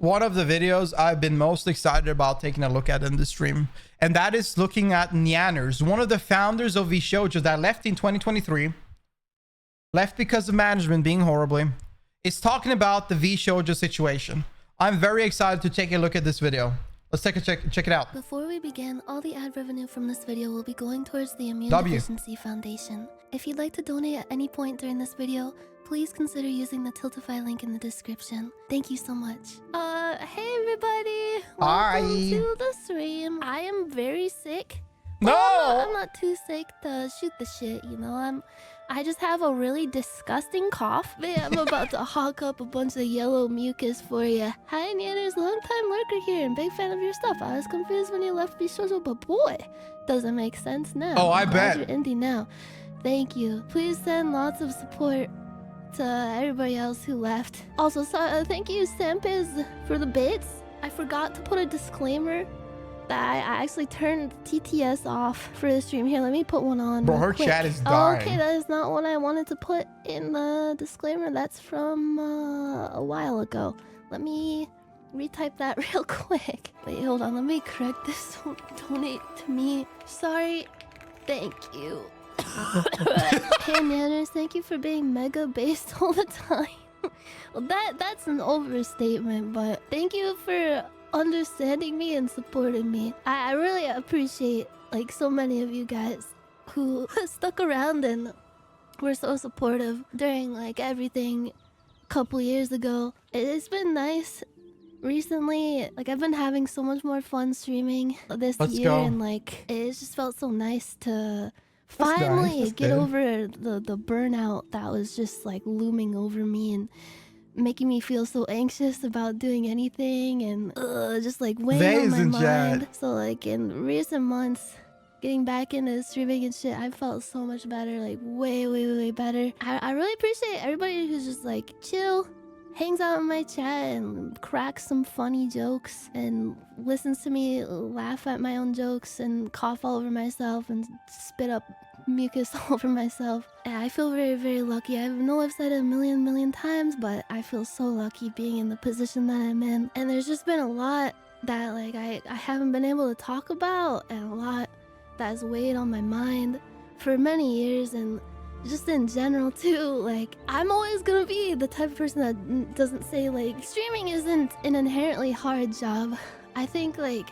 one of the videos I've been most excited about taking a look at in the stream. And that is looking at Nyanners, one of the founders of Vshojo that left in 2023. Left because of management being horribly. It's talking about the Vshojo situation. I'm very excited to take a look at this video. Let's take a check it out. Before we begin, all the ad revenue from this video will be going towards the Immune W. Deficiency Foundation. If you'd like to donate at any point during this video, please consider using the Tiltify link in the description. Thank you so much. Hey everybody! Hi. Welcome to the stream. I am very sick. No! Well, I'm not too sick to shoot the shit, you know. I just have a really disgusting cough. I'm about to hawk up a bunch of yellow mucus for you. Hi, Nyanners, long time lurker here and big fan of your stuff. I was confused when you left Vshojo, but boy, does it make sense now. Oh, I I'm glad bet. you're indie now. Thank you. Please send lots of support to everybody else who left. Also, thank you, Sampis, for the bits. I forgot to put a disclaimer that I actually turned TTS off for the stream. Here, let me put one on. Bro, real her quick. chat is Oh, dying. okay, that is not what I wanted to put in the disclaimer. That's from a while ago. Let me retype that real quick. Wait, hold on. Let me correct this. Donate to me. Sorry. Thank you. Hey, Nyanners, thank you for being mega based all the time. Well, that's an overstatement, but thank you for understanding me and supporting me. I really appreciate like so many of you guys who stuck around and were so supportive during like everything a couple years ago. It's been nice recently. Like I've been having so much more fun streaming this Let's year go. and like it just felt so nice to That's finally nice. That's get good. over the burnout that was just like looming over me and making me feel so anxious about doing anything and just like weighing on my Amazing, mind. Chad. So like in recent months, getting back into streaming and shit, I felt so much better, like way better. I really appreciate everybody who's just like chill, hangs out in my chat and cracks some funny jokes and listens to me laugh at my own jokes and cough all over myself and spit up mucus all over myself. And I feel very lucky. I know I've said it a million times, but I feel so lucky being in the position that I'm in. And there's just been a lot that like I haven't been able to talk about, and a lot that's weighed on my mind for many years, and just in general too. Like I'm always gonna be the type of person that doesn't say like streaming isn't an inherently hard job. I think like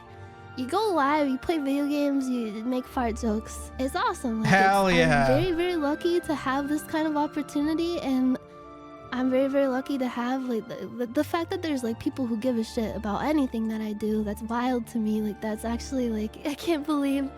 you go live, you play video games, you make fart jokes. It's awesome. Like, Hell yeah. I'm very lucky to have this kind of opportunity, and I'm very lucky to have like the fact that there's like people who give a shit about anything that I do. That's wild to me. Like that's actually like I can't believe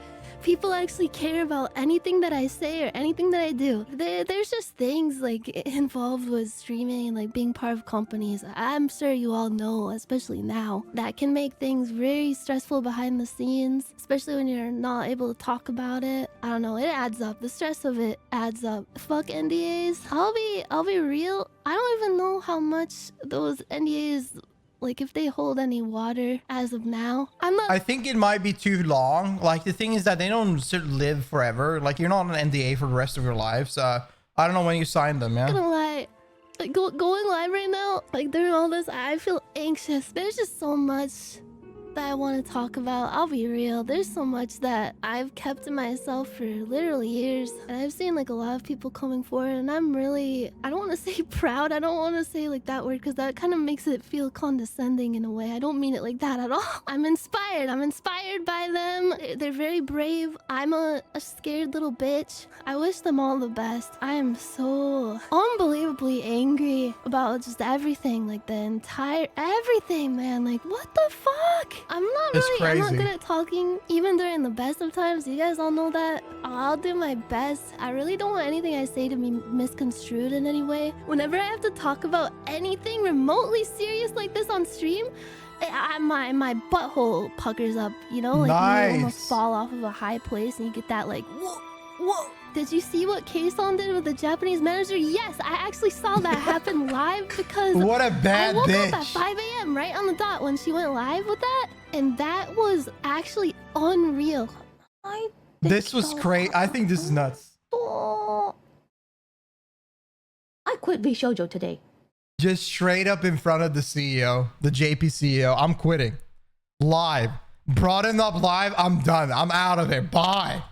people actually care about anything that I say or anything that I do. There's just things like involved with streaming and like being part of companies. I'm sure you all know, especially now, that can make things very stressful behind the scenes, especially when you're not able to talk about it. I don't know, it adds up. The stress of it adds up. Fuck NDAs. I'll be real. I don't even know how much those NDAs, like if they hold any water as of now. I think it might be too long. Like the thing is that they don't live forever. Like you're not on an NDA for the rest of your life. So I don't know when you signed them, I'm man. not gonna lie, like going live right now, like during all this, I feel anxious. There's just so much that I want to talk about. I'll be real, there's so much that I've kept to myself for literally years, and I've seen like a lot of people coming forward, and I'm really, I don't want to say proud, I don't want to say like that word because that kind of makes it feel condescending in a way. I don't mean it like that at all. I'm inspired by them. They're very brave. I'm a scared little bitch. I wish them all the best. I am so unbelievably angry about just everything, like the entire everything, man. Like what the fuck? I'm not good at talking even during the best of times. You guys all know that. I'll do my best. I really don't want anything I say to be misconstrued in any way. Whenever I have to talk about anything remotely serious like this on stream, my butthole puckers up, you know? Like you almost fall off of a high place and you get that like, whoa. Did you see what K-Son did with the Japanese manager? Yes, I actually saw that happen live because what a bad I woke bitch. up at 5 a.m. right on the dot when she went live with that, and that was actually unreal. This was great. I think this is nuts. I quit Vshojo today. Just straight up in front of the CEO, the JP CEO. I'm quitting. Live. Brought him up live. I'm done. I'm out of it. Bye.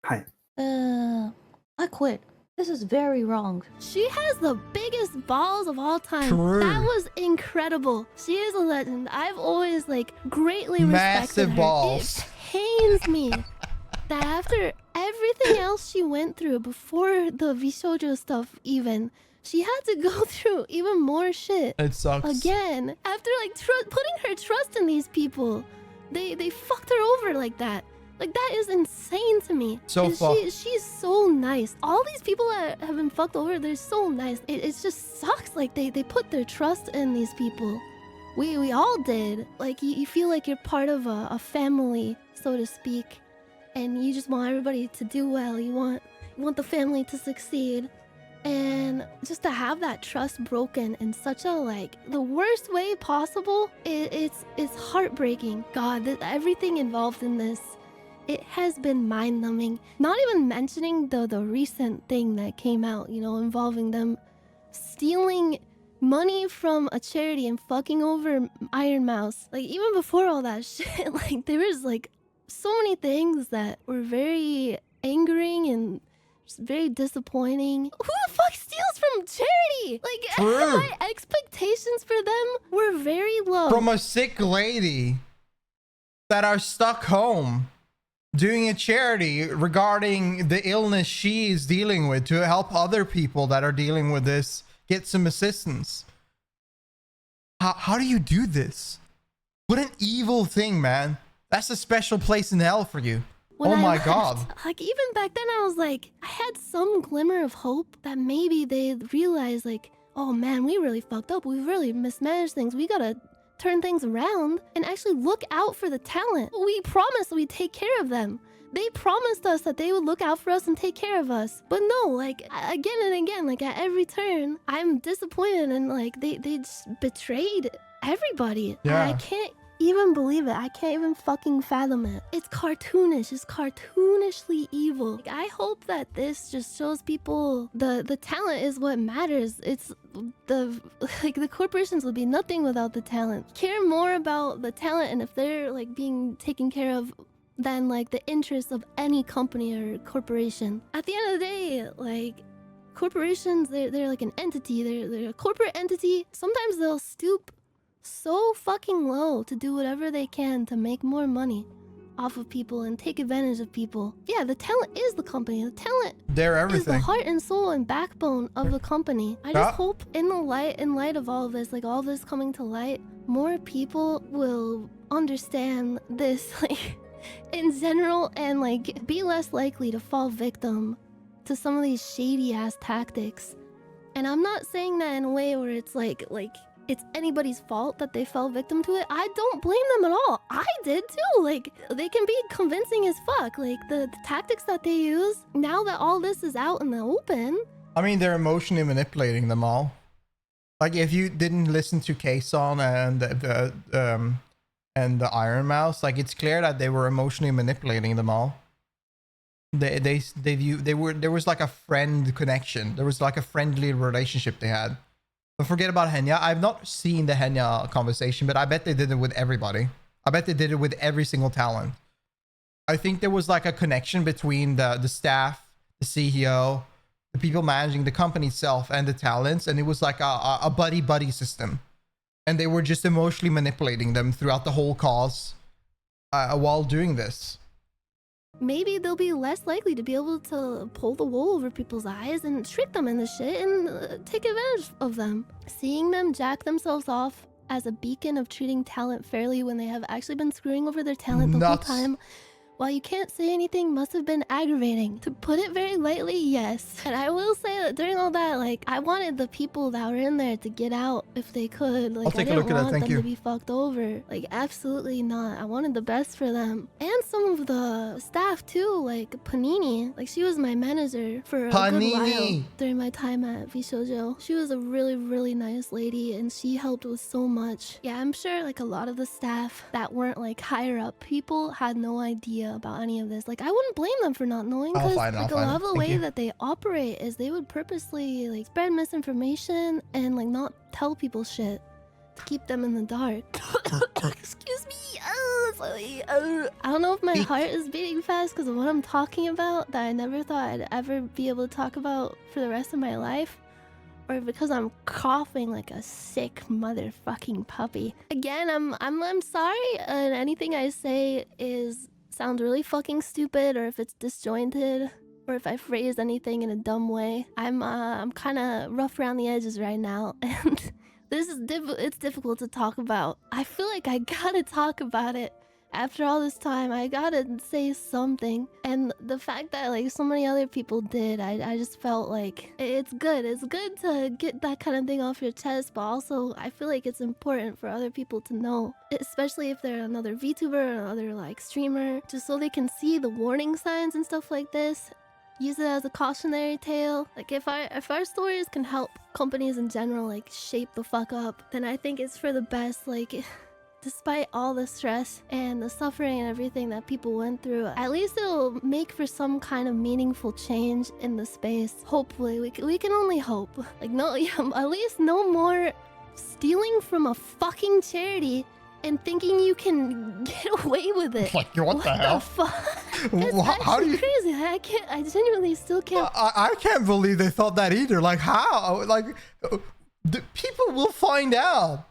Hi. I quit. This is very wrong. She has the biggest balls of all time. True. That was incredible. She is a legend. I've always like greatly respected Massive her. balls. It pains me that after everything else she went through before the Vshojo stuff even, she had to go through even more shit. It sucks. Again. After like putting her trust in these people. They fucked her over like that. Like, that is insane to me. So And fucked. she's so nice. All these people that have been fucked over, they're so nice. It just sucks. Like, they put their trust in these people. We all did. Like, you feel like you're part of a family, so to speak. And you just want everybody to do well. You want the family to succeed. And just to have that trust broken in such a, like, the worst way possible, it's heartbreaking. God, everything involved in this, it has been mind-numbing. Not even mentioning the recent thing that came out, you know, involving them stealing money from a charity and fucking over Iron Mouse. Like, even before all that shit, like, there was, like, so many things that were very angering and just very disappointing. Who the fuck steals from charity? Like, True. my expectations for them were very low. From a sick lady that are stuck home doing a charity regarding the illness she is dealing with to help other people that are dealing with this get some assistance. How do you do this? What an evil thing, man. That's a special place in hell for you. When Oh I my left, God. Like, even back then, I was like, I had some glimmer of hope that maybe they'd realize, like, oh man, we really fucked up. We really mismanaged things. We gotta turn things around and actually look out for the talent. We promised we'd take care of them. They promised us that they would look out for us and take care of us. But no, like, again and again, like, at every turn, I'm disappointed and, like, they just betrayed everybody. Yeah. I can't even believe it. I can't even fucking fathom it. It's cartoonish. It's cartoonishly evil. Like, I hope that this just shows people the talent is what matters. It's the corporations would be nothing without the talent. Care more about the talent and if they're like being taken care of than like the interests of any company or corporation. At the end of the day, like, corporations, they're like an entity. They're a corporate entity. Sometimes they'll stoop so fucking low to do whatever they can to make more money off of people and take advantage of people. Yeah, the talent is the company. The talent They're is the everything. heart and soul and backbone of the company. I Yeah. just hope in light of all of this, like all this coming to light, more people will understand this, like, in general, and like be less likely to fall victim to some of these shady ass tactics. And I'm not saying that in a way where it's like it's anybody's fault that they fell victim to it. I don't blame them at all. I did too. Like, they can be convincing as fuck. Like, the tactics that they use, now that all this is out in the open. I mean, they're emotionally manipulating them all. Like, if you didn't listen to K-Son and the Iron Mouse, like, it's clear that they were emotionally manipulating them all. There was like a friend connection. There was like a friendly relationship they had. But forget about Henya. I've not seen the Henya conversation, but I bet they did it with everybody. I bet they did it with every single talent. I think there was like a connection between the staff, the CEO, the people managing the company itself, and the talents, and it was like a buddy system. And they were just emotionally manipulating them throughout the whole cause while doing this. Maybe they'll be less likely to be able to pull the wool over people's eyes and trick them into shit and take advantage of them. Seeing them jack themselves off as a beacon of treating talent fairly when they have actually been screwing over their talent the Nuts. whole time, while you can't say anything, must have been aggravating. To put it very lightly, yes. And I will say that during all that, like, I wanted the people that were in there to get out if they could. Like, I'll take I a didn't look at that, want thank them you. to be fucked over. Like, absolutely not. I wanted the best for them. And some of the staff too, like Panini. Like, she was my manager for a good Panini. while during my time at Vshojo. She was a really, really nice lady and she helped with so much. Yeah, I'm sure like a lot of the staff that weren't like higher up people had no idea idea about any of this. Like, I wouldn't blame them for not knowing, I'll because find it, like I'll a find lot it. of the Thank way you. that they operate is they would purposely like spread misinformation and like not tell people shit to keep them in the dark. Excuse me. Sorry. I don't know if my heart is beating fast because of what I'm talking about that I never thought I'd ever be able to talk about for the rest of my life, or because I'm coughing like a sick motherfucking puppy. Again, I'm sorry, and anything I say sounds really fucking stupid, or if it's disjointed, or if I phrase anything in a dumb way. I'm kind of rough around the edges right now, and this is it's difficult to talk about. I feel like I gotta talk about it. After all this time, I gotta say something. And the fact that like so many other people did, I just felt like it's good. It's good to get that kind of thing off your chest, but also I feel like it's important for other people to know, especially if they're another VTuber or another like streamer, just so they can see the warning signs and stuff like this. Use it as a cautionary tale. Like if our stories can help companies in general like shape the fuck up, then I think it's for the best. Like despite all the stress and the suffering and everything that people went through, at least it'll make for some kind of meaningful change in the space. Hopefully, we can only hope. Like no, yeah, at least no more stealing from a fucking charity and thinking you can get away with it. Like, what the hell? Fuck? It's How do you? crazy. I genuinely still can't. I can't believe they thought that either. Like, how? Like, people will find out.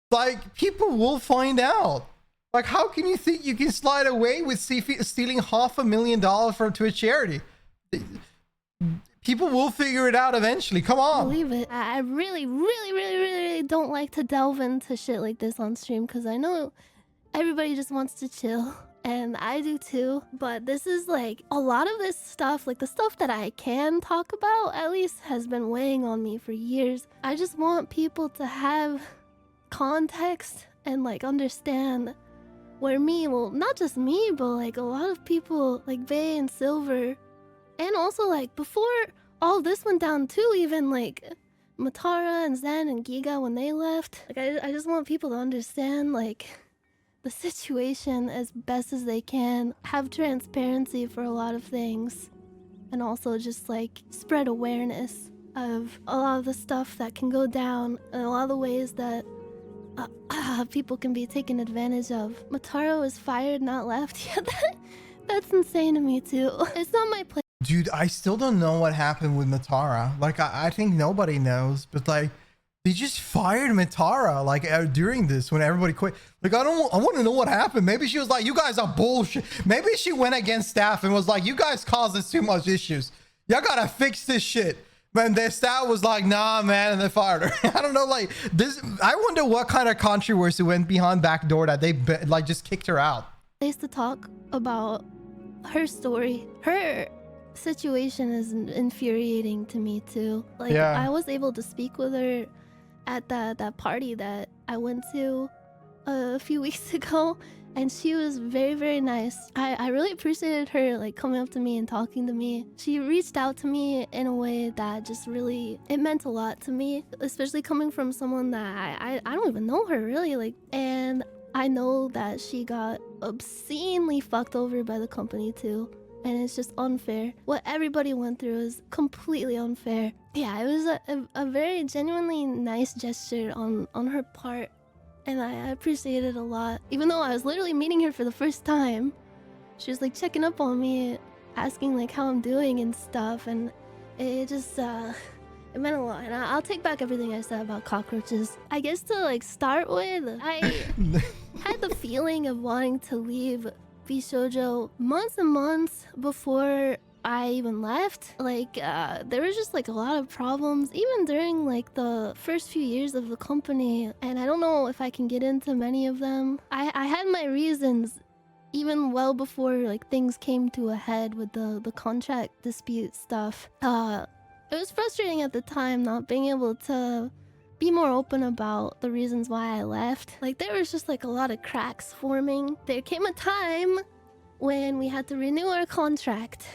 Like, people will find out. Like, how can you think you can slide away with stealing $500,000 from to a charity? People will figure it out eventually. Come on. Believe it. I really don't like to delve into shit like this on stream, because I know everybody just wants to chill, and I do too. But this is like a lot of this stuff, like the stuff that I can talk about, at least has been weighing on me for years. I just want people to have context and like understand where well, not just me, but like a lot of people like Vay and Silver, and also like before all this went down too, even like Matara and Zen and Giga when they left. Like I just want people to understand like the situation as best as they can, have transparency for a lot of things, and also just like spread awareness of a lot of the stuff that can go down and a lot of the ways that people can be taken advantage of. Mataro is fired, not left. Yeah, that's insane to me too. It's not my place. Dude, I still don't know what happened with Matara. Like, I think nobody knows, but like, they just fired Matara like during this when everybody quit. Like, I want to know what happened. Maybe she was like, you guys are bullshit. Maybe she went against staff and was like, you guys caused us too much issues. Y'all gotta fix this shit. But their staff was like, nah, man, and they fired her. I don't know, like this. I wonder what kind of controversy went behind back door that they like just kicked her out. Place to talk about her story. Her situation is infuriating to me too. Like, Yeah. I was able to speak with her at that party that I went to a few weeks ago, and she was very nice. I really appreciated her like coming up to me and talking to me. She reached out to me in a way that just really, it meant a lot to me, especially coming from someone that I don't even know her really, like, and I know that she got obscenely fucked over by the company too, and it's just unfair. What everybody went through is completely unfair. Yeah, it was a very genuinely nice gesture on her part, and I appreciate it a lot. Even though I was literally meeting her for the first time, she was like checking up on me, asking like how I'm doing and stuff, and it just it meant a lot. And I'll take back everything I said about cockroaches. I guess to like start with, I had the feeling of wanting to leave Vshojo months and months before I even left. Like there was just like a lot of problems even during like the first few years of the company, and I don't know if I can get into many of them. I had my reasons even well before like things came to a head with the contract dispute stuff. It was frustrating at the time not being able to be more open about the reasons why I left. Like there was just like a lot of cracks forming. There came a time when we had to renew our contract,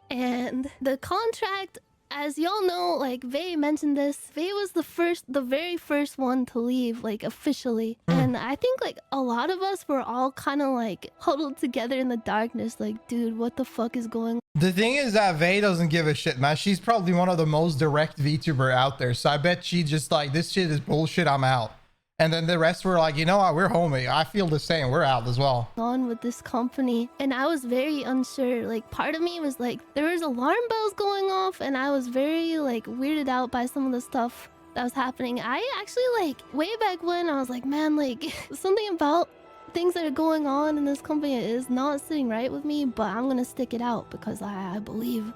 and the contract as y'all know, like Vay mentioned this, Vay was the very first one to leave, like officially. And I think like a lot of us were all kind of like huddled together in the darkness, like, dude, what the fuck is going on? The thing is that Vay doesn't give a shit, man. She's probably one of the most direct VTuber out there. So I bet she just like, this shit is bullshit, I'm out. And then the rest were like, you know what, we're homie. I feel the same. We're out as well. On with this company, and I was very unsure. Like, part of me was like, there was alarm bells going off, and I was very like weirded out by some of the stuff that was happening. I actually, like, way back when, I was like, man, like something about things that are going on in this company is not sitting right with me, but I'm gonna stick it out because I believe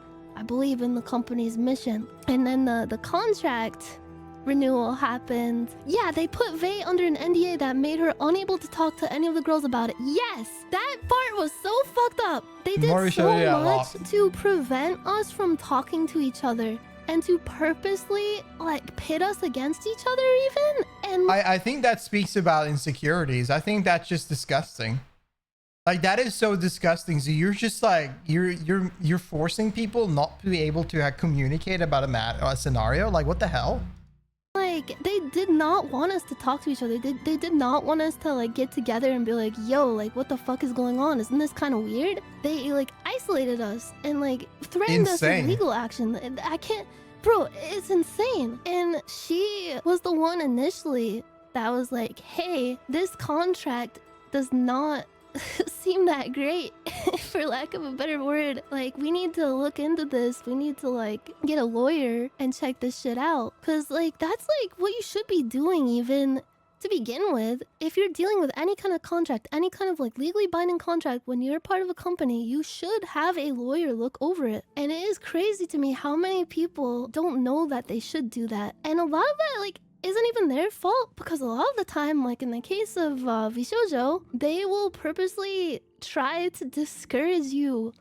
in the company's mission. And then the contract renewal happened. Yeah, they put Vay under an NDA that made her unable to talk to any of the girls about it. Yes, that part was so fucked up. They did so much to prevent us from talking to each other and to purposely like pit us against each other even. And I think that speaks about insecurities. I think that's just disgusting. Like, that is so disgusting. So you're just like, you're forcing people not to be able to communicate about a scenario. Like, what the hell? like, they did not want us to talk to each other. They did not want us to like get together and be like, yo, like what the fuck is going on? Isn't this kind of weird? They like isolated us and like threatened us with legal action. And I can't, bro, it's insane. And she was the one initially that was like, hey, this contract does not seem that great, for lack of a better word. Like, we need to look into this. We need to like get a lawyer and check this shit out, because like that's like what you should be doing even to begin with. If you're dealing with any kind of contract, any kind of like legally binding contract, when you're part of a company, you should have a lawyer look over it. And it is crazy to me how many people don't know that they should do that, and a lot of that like isn't even their fault, because a lot of the time, like in the case of Vshojo, they will purposely try to discourage you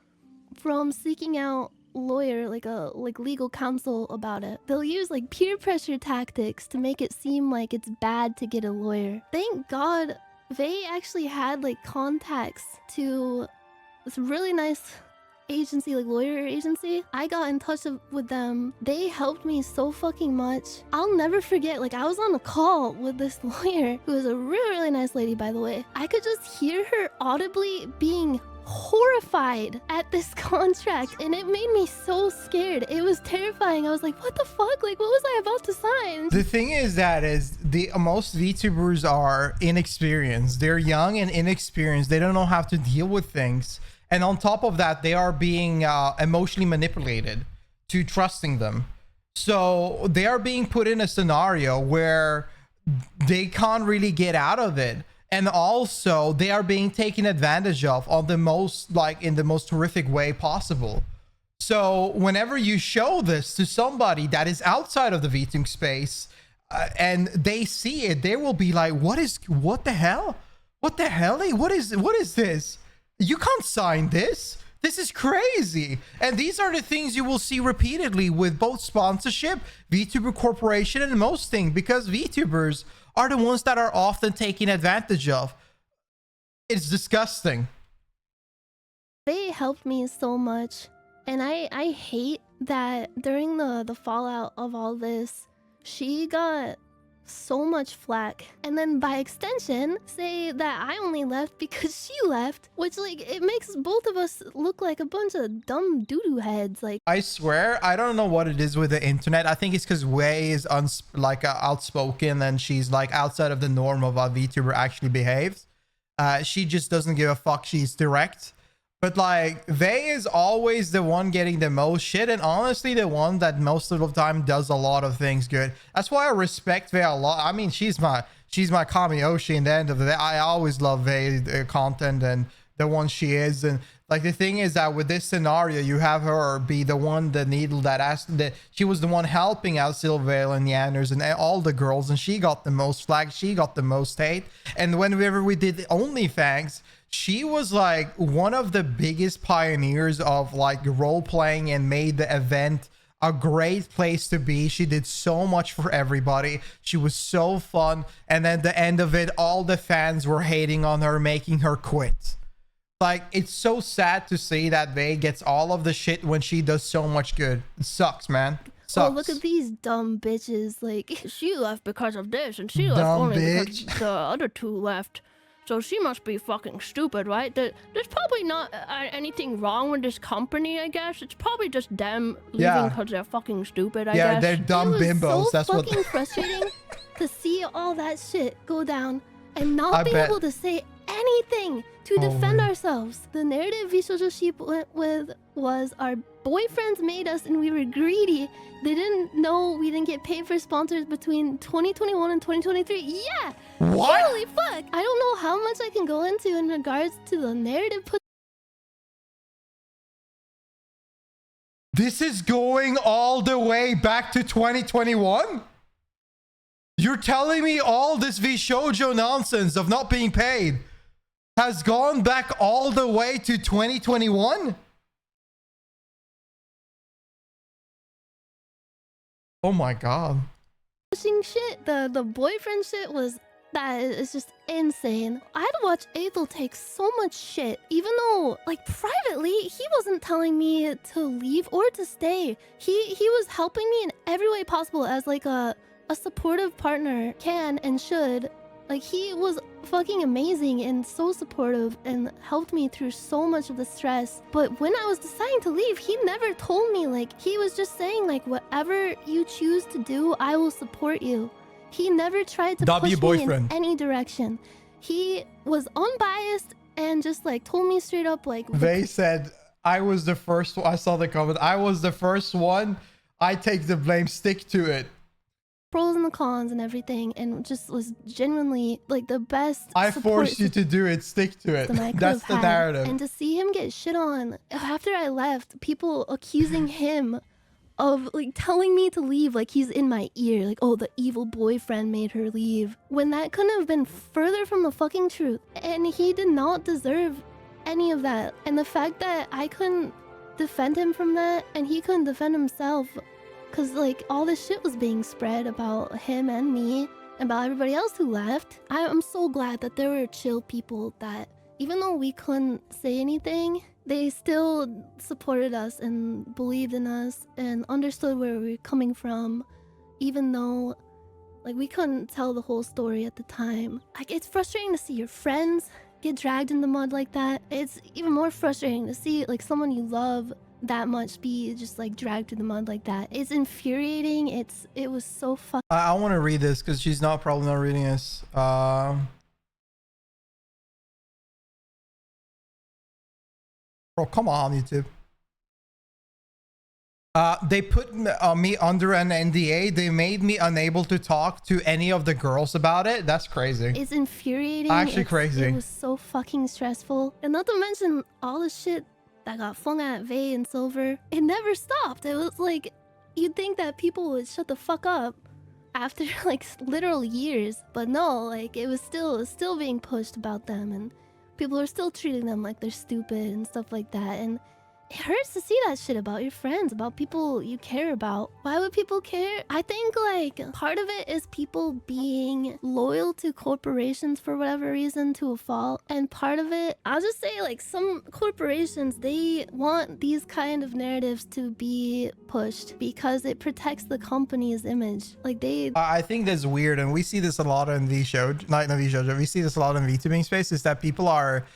from seeking out lawyer, like legal counsel about it. They'll use like peer pressure tactics to make it seem like it's bad to get a lawyer. Thank God they actually had like contacts to this really nice agency, like lawyer agency. I got in touch with them. They helped me so fucking much. I'll never forget, like I was on a call with this lawyer who was a really nice lady, by the way. I could just hear her audibly being horrified at this contract, and it made me so scared. It was terrifying. I was like, what the fuck? Like, what was I about to sign? The thing is that most VTubers are inexperienced. They're young and inexperienced. They don't know how to deal with things. And on top of that, they are being emotionally manipulated to trusting them. So they are being put in a scenario where they can't really get out of it. And also they are being taken advantage of on the most, like in the most horrific way possible. So whenever you show this to somebody that is outside of the VTube space and they see it, they will be like, what the hell? What the hell? What is this? You can't sign this. This is crazy. And these are the things you will see repeatedly with both sponsorship, VTuber Corporation, and most things, because VTubers are the ones that are often taken advantage of. It's disgusting. They helped me so much. And I hate that during the fallout of all this, she got so much flack, and then by extension say that I only left because she left, which like it makes both of us look like a bunch of dumb doo-doo heads. Like, I swear I don't know what it is with the internet. I think it's because Wei is outspoken, and she's like outside of the norm of how VTuber actually behaves. She just doesn't give a fuck. She's direct. But like, Vay is always the one getting the most shit, and honestly the one that most of the time does a lot of things good. That's why I respect Vay a lot. I mean, she's my Kamiyoshi in the end of the day. I always love Vay's content and the one she is. And like, the thing is that with this scenario, you have her be the one, the needle that asked that she was the one helping out Sylvale and Nyanners and all the girls, and she got the most flag, she got the most hate. And whenever we did OnlyFans, she was like one of the biggest pioneers of like role playing and made the event a great place to be. She did so much for everybody. She was so fun. And at the end of it, all the fans were hating on her, making her quit. Like, it's so sad to see that Vay gets all of the shit when she does so much good. It sucks, man. Sucks. Oh, look at these dumb bitches. Like, she left because of this, and she left Dumb only bitch. because the other two left. So she must be fucking stupid, right? There's probably not anything wrong with this company, I guess. It's probably just them leaving because they're fucking stupid, I guess. Yeah, they're dumb bimbos. So That's what. fucking frustrating to see all that shit go down and not be able to say anything to defend ourselves. The narrative Vshojo Sheep went with was our boyfriends made us and we were greedy. They didn't know we didn't get paid for sponsors between 2021 and 2023. Yeah! What? Holy fuck! I don't know how much I can go into in regards to the narrative put. This is going all the way back to 2021? You're telling me all this Vshojo nonsense of not being paid has gone back all the way to 2021? Oh my god. Shit, the boyfriend shit was that is just insane. I had to watch Aethel take so much shit, even though, like, privately, he wasn't telling me to leave or to stay. He was helping me in every way possible as like a supportive partner can and should. Like, he was fucking amazing and so supportive and helped me through so much of the stress. But when I was deciding to leave, he never told me. Like, he was just saying, like, whatever you choose to do, I will support you. He never tried to push me in any direction. He was unbiased and just, like, told me straight up, like... They said, I was the first one. I saw the comment. I was the first one. I take the blame. Stick to it. Pros and the cons and everything, and just was genuinely like the best. I forced you to do it. Stick to it. That's the narrative. And to see him get shit on after I left, people accusing him of like telling me to leave, like he's in my ear, like, oh, the evil boyfriend made her leave, when that couldn't have been further from the fucking truth. And he did not deserve any of that. And the fact that I couldn't defend him from that and he couldn't defend himself, because, like, all this shit was being spread about him and me, about everybody else who left. I'm so glad that there were chill people that, even though we couldn't say anything, they still supported us and believed in us and understood where we were coming from, even though, like, we couldn't tell the whole story at the time. Like, it's frustrating to see your friends get dragged in the mud like that. It's even more frustrating to see, like, someone you love that much be just like dragged through the mud like that. It's infuriating. It was so fucking. I want to read this because she's probably not reading this. Bro, come on, YouTube. They put me under an NDA. They made me unable to talk to any of the girls about it. That's crazy. It's infuriating. Actually, crazy. It was so fucking stressful. And not to mention all the shit that got flung at Vay and Silver. It never stopped. It was like, you'd think that people would shut the fuck up after like literal years, but no, like it was still being pushed about them, and people are still treating them like they're stupid and stuff like that. And it hurts to see that shit about your friends, about people you care about. Why would people care? I think like part of it is people being loyal to corporations for whatever reason to a fault. And part of it, I'll just say, like, some corporations, they want these kind of narratives to be pushed because it protects the company's image. Like I think that's weird, and we see this a lot in Vshojo, not in Vshojo, we see this a lot in VTubing space, is that people are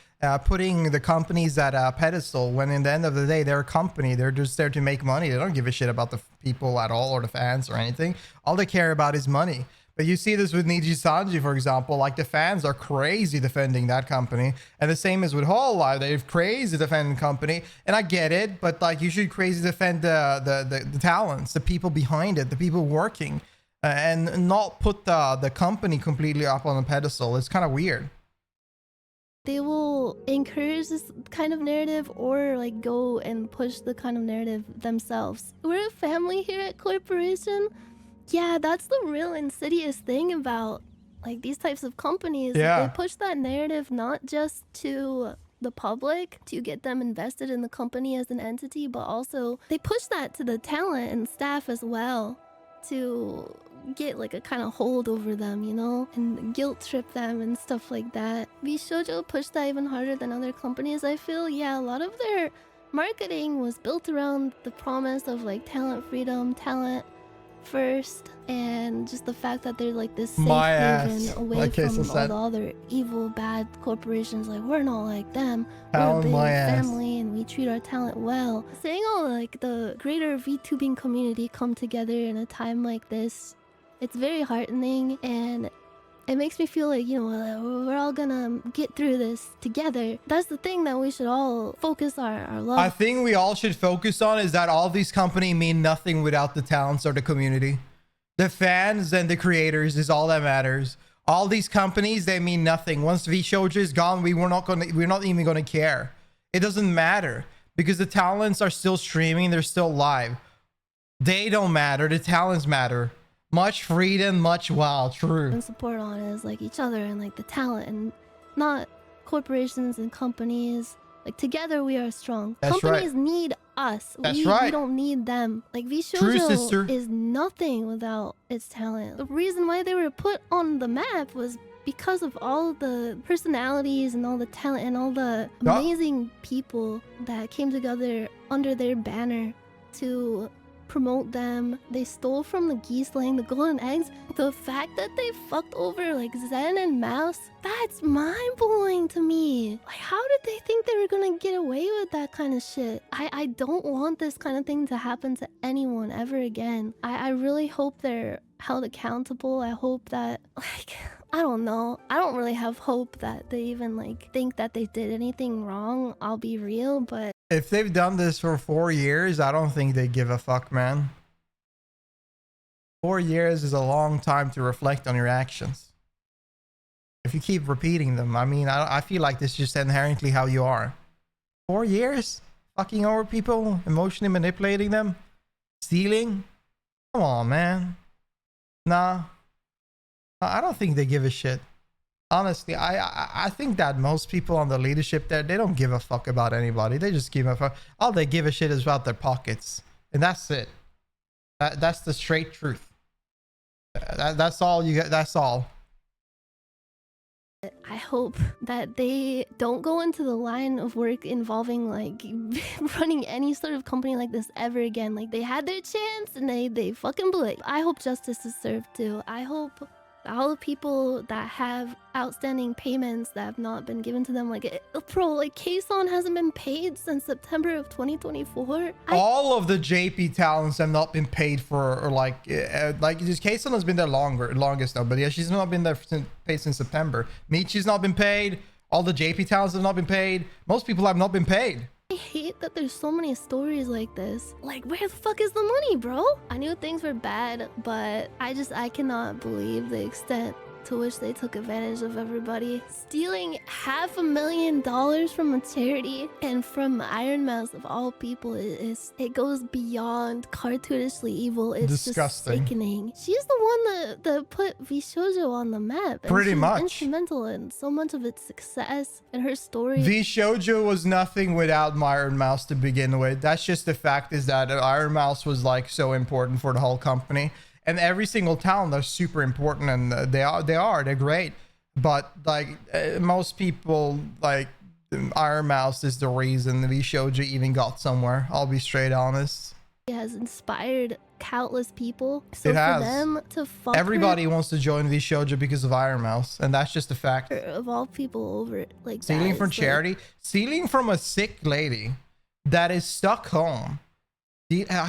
putting the companies at a pedestal when in the end of the day they're a company. They're just there to make money. They don't give a shit about the people at all or the fans or anything. All they care about is money. But you see this with Niji Sanji, for example. Like, the fans are crazy defending that company, and the same as with Hololive. They're crazy defending the company, and I get it, but like, you should crazy defend the talents, the people behind it, the people working, and not put the company completely up on a pedestal. It's kind of weird. They will encourage this kind of narrative or like go and push the kind of narrative themselves. We're a family here at Corporation. Yeah, that's the real insidious thing about like these types of companies. Yeah. They push that narrative not just to the public to get them invested in the company as an entity, but also they push that to the talent and staff as well, to get like a kind of hold over them, you know, and guilt trip them and stuff like that. Vshojo pushed that even harder than other companies, I feel. Yeah, a lot of their marketing was built around the promise of like talent freedom, talent first, and just the fact that they're like this safe haven away from all the other evil, bad corporations. Like, we're not like them. We're a big family and we treat our talent well. Saying all like the greater VTubing community come together in a time like this, it's very heartening, and it makes me feel like, you know, we're all gonna get through this together. That's the thing that we should all focus our love. I think we all should focus on is that all these companies mean nothing without the talents or the community. The fans and the creators is all that matters. All these companies, they mean nothing. Once Vshojo is gone, we're not even gonna care. It doesn't matter because the talents are still streaming, they're still live. They don't matter, the talents matter. Much freedom, much wow, true. And support on is like each other and like the talent, and not corporations and companies. Like, together we are strong. That's Companies right. need us. That's we right. don't need them. Like, True, Vshojo sister. is nothing without its talent. The reason why they were put on the map was because of all the personalities and all the talent and all the amazing people that came together under their banner to promote them. They stole from the geese laying the golden eggs. The fact that they fucked over like Zen and Mouse, that's mind-blowing to me. Like, how did they think they were gonna get away with that kind of shit? I don't want this kind of thing to happen to anyone ever again. I really hope they're held accountable. I hope that, like, I don't know. I don't really have hope that they even like think that they did anything wrong. I'll be real, but if they've done this for 4 years, I don't think they give a fuck, man. 4 years is a long time to reflect on your actions. If you keep repeating them, I mean, I feel like this is just inherently how you are. 4 years? Fucking over people, emotionally manipulating them, stealing? Come on, man. Nah. I don't think they give a shit. Honestly, I think that most people on the leadership there, they don't give a fuck about anybody. They just give a fuck. All they give a shit is about their pockets. And that's it. That's the straight truth. That's all you get. That's all. I hope that they don't go into the line of work involving like running any sort of company like this ever again. Like, they had their chance and they fucking blew it. I hope justice is served too. I hope all the people that have outstanding payments that have not been given to them, like Kson hasn't been paid since September of 2024. All of the JP talents have not been paid for, or like just Kson has been there longest now, but yeah, she's not been there paid since September. Michi's not been paid. All the JP talents have not been paid. Most people have not been paid. I hate that there's so many stories like this. Like, where the fuck is the money, bro? I knew things were bad, but I cannot believe the extent to which they took advantage of everybody. Stealing $500,000 from a charity and from Iron Mouse of all people it goes beyond cartoonishly evil. It's disgusting. Just sickening. She's the one that put Vshojo on the map. And pretty much instrumental in so much of its success and her story. Vshojo was nothing without Iron Mouse to begin with. That's just the fact, is that Iron Mouse was like so important for the whole company. And every single talent are super important, and they're great. But like most people, like Iron Mouse is the reason Vshojo even got somewhere. I'll be straight honest. It has inspired countless people. So it has. For them to fuck everybody wants to join Vshojo because of Iron Mouse, and that's just a fact. Of all people over it, like stealing from charity, stealing from a sick lady that is stuck home,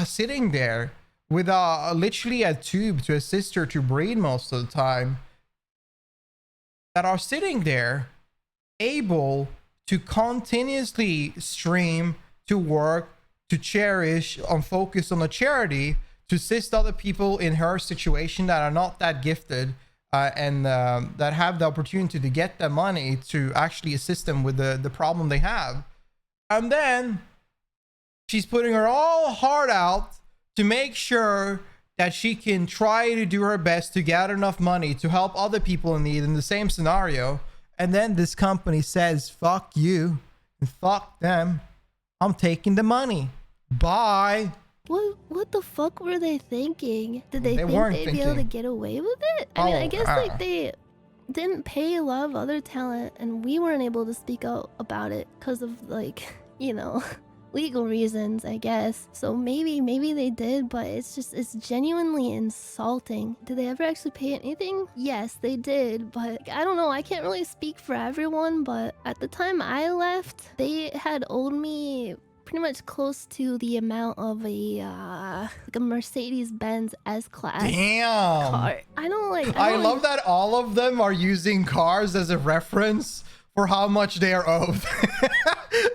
sitting there with literally a tube to assist her to breathe most of the time, that are sitting there able to continuously stream, to work, to cherish, and focus on the charity, to assist other people in her situation that are not that gifted, and that have the opportunity to get the money to actually assist them with the problem they have. And then she's putting her all heart out to make sure that she can try to do her best to gather enough money to help other people in need in the same scenario. And then this company says, fuck you and fuck them. I'm taking the money. Bye. What the fuck were they thinking? Did they think weren't they'd be able to thinking. get away with it? I mean, I Oh, guess like they didn't pay a lot of other talent, and we weren't able to speak out about it because of like, you know, legal reasons, I guess. So maybe they did, but it's genuinely insulting. Did they ever actually pay anything? Yes, they did, but I don't know. I can't really speak for everyone, but at the time I left, they had owed me pretty much close to the amount of a Mercedes-Benz S-Class damn. car. I love that all of them are using cars as a reference for how much they are owed.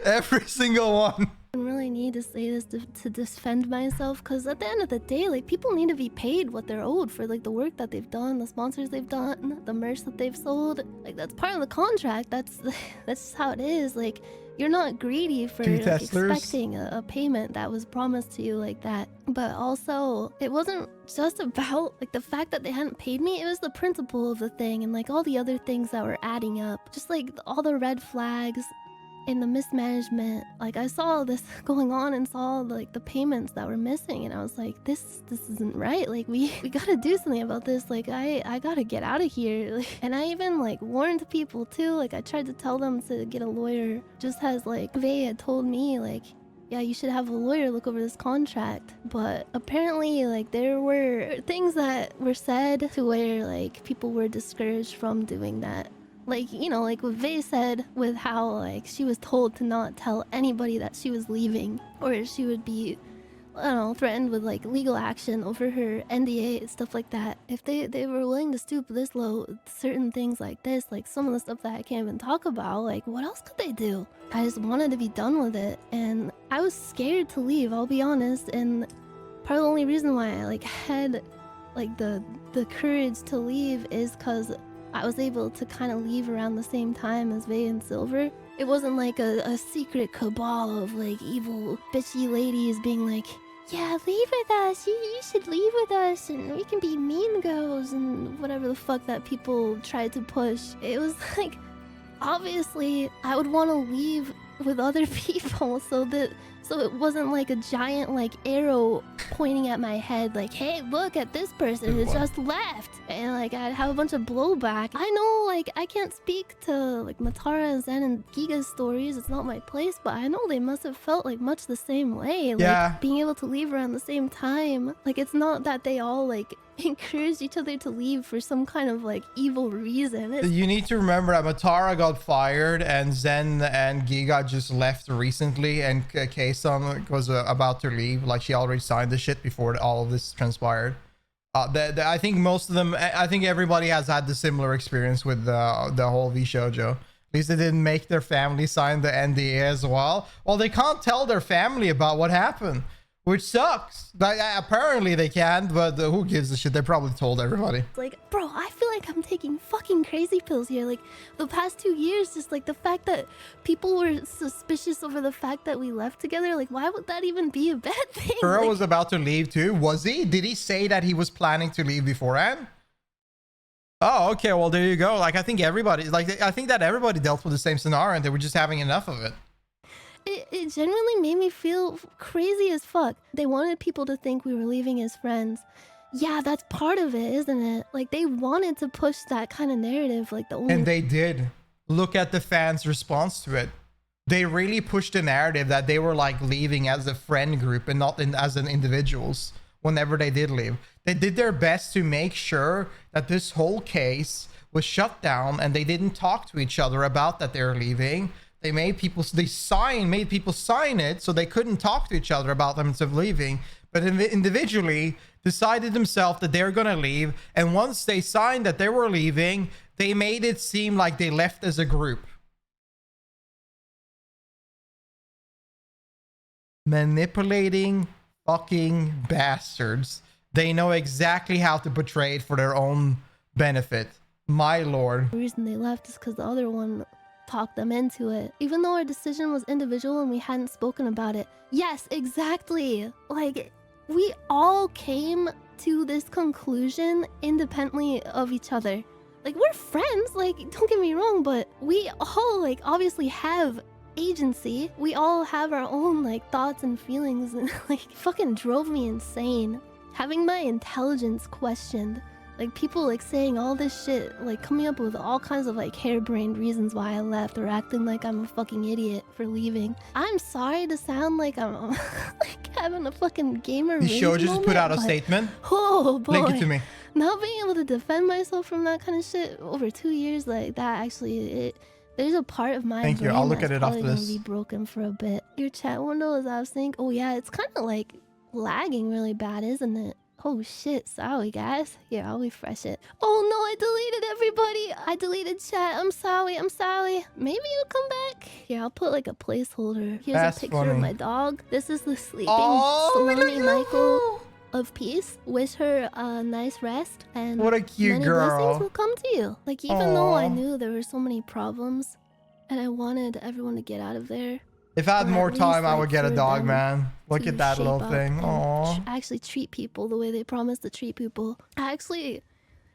Every single one. I really need to say this to defend myself, because at the end of the day, like, people need to be paid what they're owed for like the work that they've done, the sponsors they've done, the merch that they've sold. Like, that's part of the contract. That's how it is. Like, you're not greedy for like, expecting a payment that was promised to you like that. But also, it wasn't just about like the fact that they hadn't paid me. It was the principle of the thing and like all the other things that were adding up. Just like all the red flags and the mismanagement. Like, I saw this going on and saw like the payments that were missing, and I was like, this isn't right. Like, we gotta do something about this. Like, I gotta get out of here. Like, and I even like warned people too. Like, I tried to tell them to get a lawyer, just as like they had told me, like, yeah, you should have a lawyer look over this contract. But apparently, like, there were things that were said to where like people were discouraged from doing that. Like, you know, like what Vay said with how like she was told to not tell anybody that she was leaving, or she would be, I don't know, threatened with like legal action over her NDA and stuff like that. If they were willing to stoop this low, certain things like this, like some of the stuff that I can't even talk about, like what else could they do? I just wanted to be done with it, and I was scared to leave, I'll be honest. And part of the only reason why I like had like the courage to leave is because I was able to kind of leave around the same time as Vay and Silver. It wasn't like a secret cabal of like evil bitchy ladies being like, yeah, leave with us, you should leave with us and we can be mean girls and whatever the fuck that people tried to push. It was like, obviously I would want to leave with other people so it wasn't like a giant like arrow pointing at my head like, hey, look at this person who just left, and like I'd have a bunch of blowback. I know, like, I can't speak to like Matara, Zen, and Giga's stories, it's not my place, but I know they must have felt like much the same way. Like, yeah, being able to leave around the same time, like, it's not that they all like encouraged each other to leave for some kind of like evil reason. You need to remember that Matara got fired and Zen and Giga just left recently, and Kason was about to leave. Like, she already signed the shit before all of this transpired. I think most of them, I think everybody has had the similar experience with the whole Vshojo. At least they didn't make their family sign the NDA as well. Well, they can't tell their family about what happened, which sucks. Apparently they can, but who gives a shit? They probably told everybody. It's like, bro, I feel like I'm taking fucking crazy pills here. Like, the past 2 years, just like the fact that people were suspicious over the fact that we left together. Like, why would that even be a bad thing? Kuro like, was about to leave too. Was he? Did he say that he was planning to leave beforehand? Oh, okay. Well, there you go. Like, I think that everybody dealt with the same scenario and they were just having enough of it. It genuinely made me feel crazy as fuck. They wanted people to think we were leaving as friends. Yeah, that's part of it, isn't it? Like, they wanted to push that kind of narrative, like the only— And they did. Look at the fans' response to it. They really pushed the narrative that they were like leaving as a friend group and not as an individuals whenever they did leave. They did their best to make sure that this whole case was shut down and they didn't talk to each other about that they were leaving. They made people sign it so they couldn't talk to each other about them instead of leaving. But individually decided themselves that they're gonna leave. And once they signed that they were leaving, they made it seem like they left as a group. Manipulating fucking bastards. They know exactly how to portray it for their own benefit. My lord. The reason they left is because the other one talked them into it. Even though our decision was individual and we hadn't spoken about it. Yes, exactly. Like, we all came to this conclusion independently of each other. Like, we're friends, like, don't get me wrong, but we all, like, obviously have agency. We all have our own like thoughts and feelings, and like fucking drove me insane. Having my intelligence questioned. Like people like saying all this shit, like coming up with all kinds of like harebrained reasons why I left, or acting like I'm a fucking idiot for leaving. I'm sorry to sound like I'm like having a fucking gamer rage Vshojo just moment, put out a but- statement. Oh boy. Link it to me. Not being able to defend myself from that kind of shit over 2 years, like that actually, there's a part of my Thank you. brain I'll look that's at it probably after gonna this. be broken for a bit. Your chat window is out of sync. Oh yeah, it's kind of like lagging really bad, isn't it? Oh shit, sorry guys. Here, I'll refresh it. Oh no, I deleted everybody. I deleted chat. I'm sorry. Maybe it'll come back. Here, I'll put like a placeholder. Here's That's a picture funny. of my dog. This is the sleeping Oh, Salome look at Michael her. of peace. Wish her a nice rest, and What a cute many girl. blessings will come to you. Like even though I Aw. knew there were so many problems, and I wanted everyone to get out of there, If I had or at more time, least, I like, would get a for dog, them man. Look to at that shape little up thing. and Aww. actually treat people the way they promised to treat people. I actually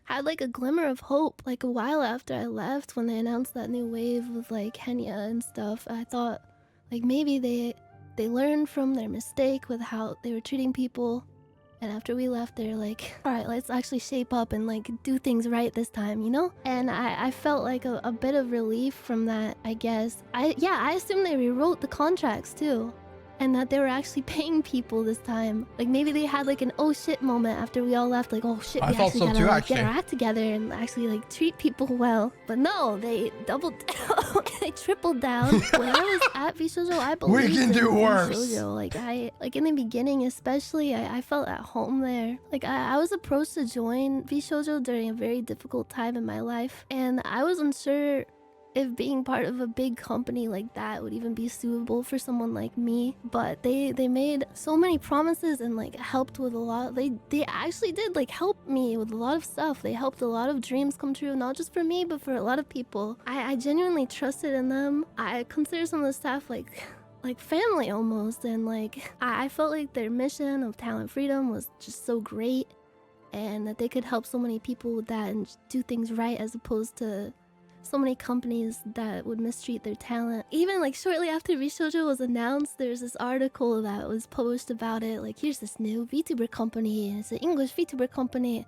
had like a glimmer of hope like a while after I left, when they announced that new wave with like Kenya and stuff. I thought like maybe they learned from their mistake with how they were treating people, and after we left they're like, all right, let's actually shape up and like do things right this time, you know? And I felt like a bit of relief from that, I guess. I assume they rewrote the contracts too, and that they were actually paying people this time. Like maybe they had like an oh shit moment after we all left, like oh shit, I we thought actually so gotta too, like, get our actually. act together and actually like treat people well. But no, they doubled down. They tripled down. When I was at Vshojo, I believed can in do worse. Vshojo. Like in the beginning especially, I felt at home there. Like I was approached to join Vshojo during a very difficult time in my life, and I was unsure if being part of a big company like that would even be suitable for someone like me. But they made so many promises and like helped with a lot. They actually did like help me with a lot of stuff. They helped a lot of dreams come true, not just for me but for a lot of people. I genuinely trusted in them. I consider some of the staff like family almost, and like I felt like their mission of talent freedom was just so great, and that they could help so many people with that and do things right, as opposed to so many companies that would mistreat their talent. Even like shortly after Vshojo was announced, there's this article that was published about it. Like, here's this new VTuber company, and it's an English VTuber company.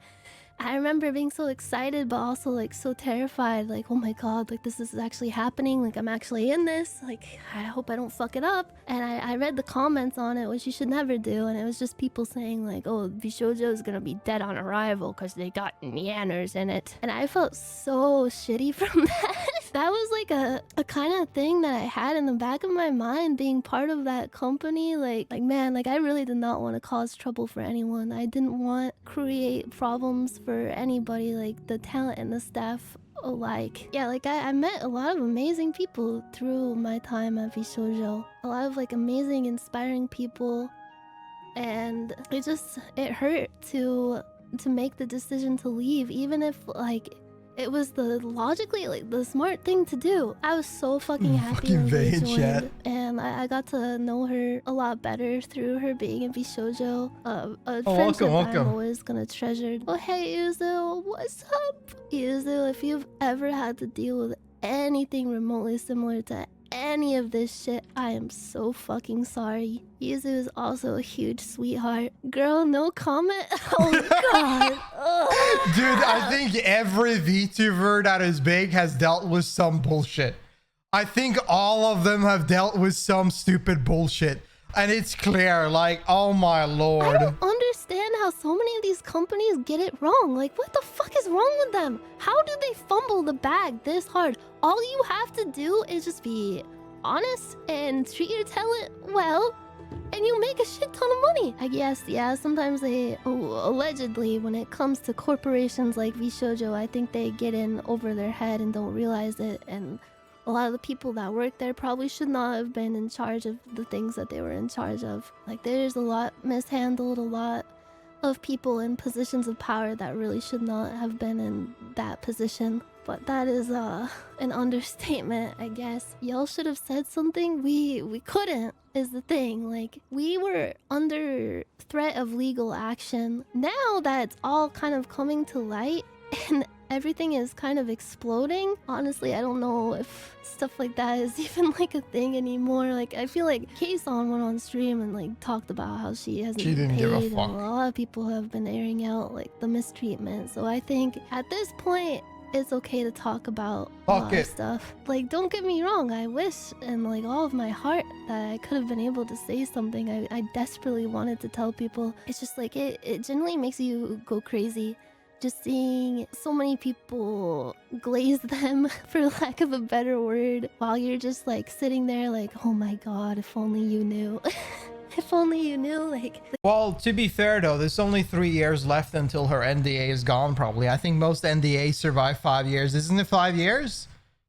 I remember being so excited, but also like so terrified. Like, oh my god, like this is actually happening. Like I'm actually in this. Like I hope I don't fuck it up. And I read the comments on it, which you should never do. And it was just people saying like, oh, Vshojo is gonna be dead on arrival because they got Nyanners in it. And I felt so shitty from that. That was like a kind of thing that I had in the back of my mind, being part of that company. Like man, like I really did not want to cause trouble for anyone. I didn't want to create problems for anybody, like the talent and the staff alike. Yeah, like I met a lot of amazing people through my time at Vshojo. A lot of like amazing, inspiring people. And it hurt to make the decision to leave, even if like it was the logically like the smart thing to do. I was so fucking happy Fucking when they vain joined, chat. and I got to know her a lot better through her being in Vshojo. A Oh, friendship I'm welcome. always gonna treasure. Oh hey Yuzu, what's up? Yuzu, if you've ever had to deal with anything remotely similar to any of this shit, I am so fucking sorry. Yuzu is also a huge sweetheart. Girl, no comment? Oh god. Ugh. Dude, I think every VTuber that is big has dealt with some bullshit. I think all of them have dealt with some stupid bullshit. And it's clear, like, oh my I lord. don't understand how so many of these companies get it wrong. Like, what the fuck is wrong with them? How do they fumble the bag this hard? All you have to do is just be honest and treat your talent well, and you make a shit ton of money. I guess, yeah, sometimes allegedly, when it comes to corporations like Vshojo, I think they get in over their head and don't realize it, and a lot of the people that work there probably should not have been in charge of the things that they were in charge of. Like, there's a lot mishandled, a lot of people in positions of power that really should not have been in that position. But that is an understatement, I guess. Y'all should have said something. We couldn't, is the thing. Like, we were under threat of legal action. Now that it's all kind of coming to light, and everything is kind of exploding. Honestly, I don't know if stuff like that is even like a thing anymore. Like, I feel like K-Son went on stream and like talked about how she hasn't She been didn't paid, give a and fuck. a lot of people have been airing out like the mistreatment. So I think at this point, it's okay to talk about a Fuck lot it. of stuff. Like, don't get me wrong, I wish in like all of my heart that I could have been able to say something. I desperately wanted to tell people. It's just like it generally makes you go crazy. Just seeing so many people glaze them, for lack of a better word, while you're just like sitting there like, oh my god, if only you knew. If only you knew, like... Well, to be fair though, there's only 3 years left until her NDA is gone probably. I think most NDAs survive 5 years. Isn't it 5 years?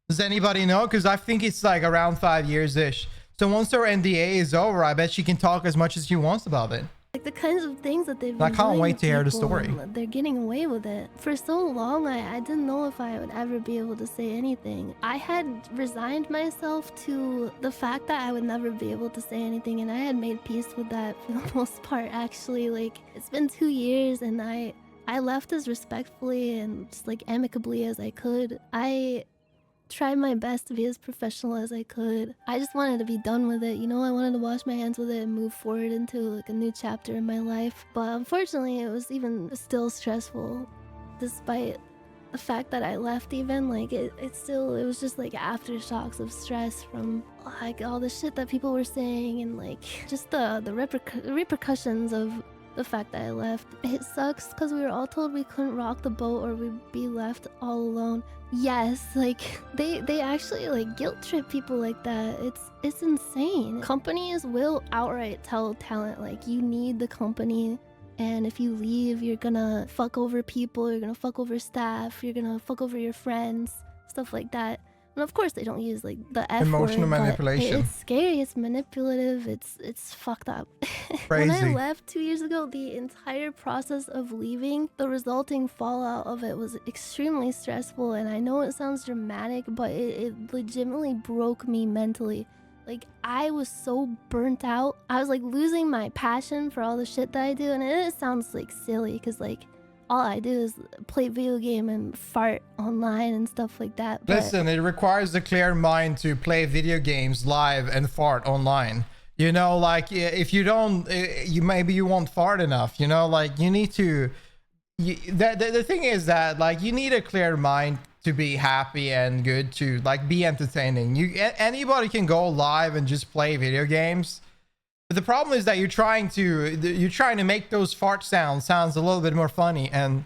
Does anybody know? Because I think it's like around 5 years-ish. So once her NDA is over, I bet she can talk as much as she wants about it. Like the kinds of things that they've been I can't doing wait to hear the people, story. and they're getting away with it. For so long, I didn't know if I would ever be able to say anything. I had resigned myself to the fact that I would never be able to say anything, and I had made peace with that for the most part, actually. Like, it's been 2 years, and I left as respectfully and just like amicably as I could. I tried my best to be as professional as I could. I just wanted to be done with it, you know? I wanted to wash my hands with it and move forward into like a new chapter in my life. But unfortunately, it was even still stressful. Despite the fact that I left even, like it was just like aftershocks of stress from like all the shit that people were saying and like just the repercussions of the fact that I left. It sucks because we were all told we couldn't rock the boat or we'd be left all alone. Yes, like they actually like guilt trip people like that. It's insane. Companies will outright tell talent like you need the company, and if you leave, you're gonna fuck over people, you're gonna fuck over staff, you're gonna fuck over your friends, stuff like that. And of course they don't use like the F Emotional word, but manipulation. it's scary, it's manipulative, it's fucked up. Crazy. When I left 2 years ago, the entire process of leaving, the resulting fallout of it was extremely stressful, and I know it sounds dramatic, but it legitimately broke me mentally. Like, I was so burnt out. I was like losing my passion for all the shit that I do, and it sounds like silly because like all I do is play video game and fart online and stuff like that. But Listen, it requires a clear mind to play video games live and fart online. You know, like if you don't, maybe you won't fart enough. You know, like you need to. The thing is that like you need a clear mind to be happy and good to like be entertaining. Anybody can go live and just play video games. But the problem is that you're trying to make those fart sounds a little bit more funny and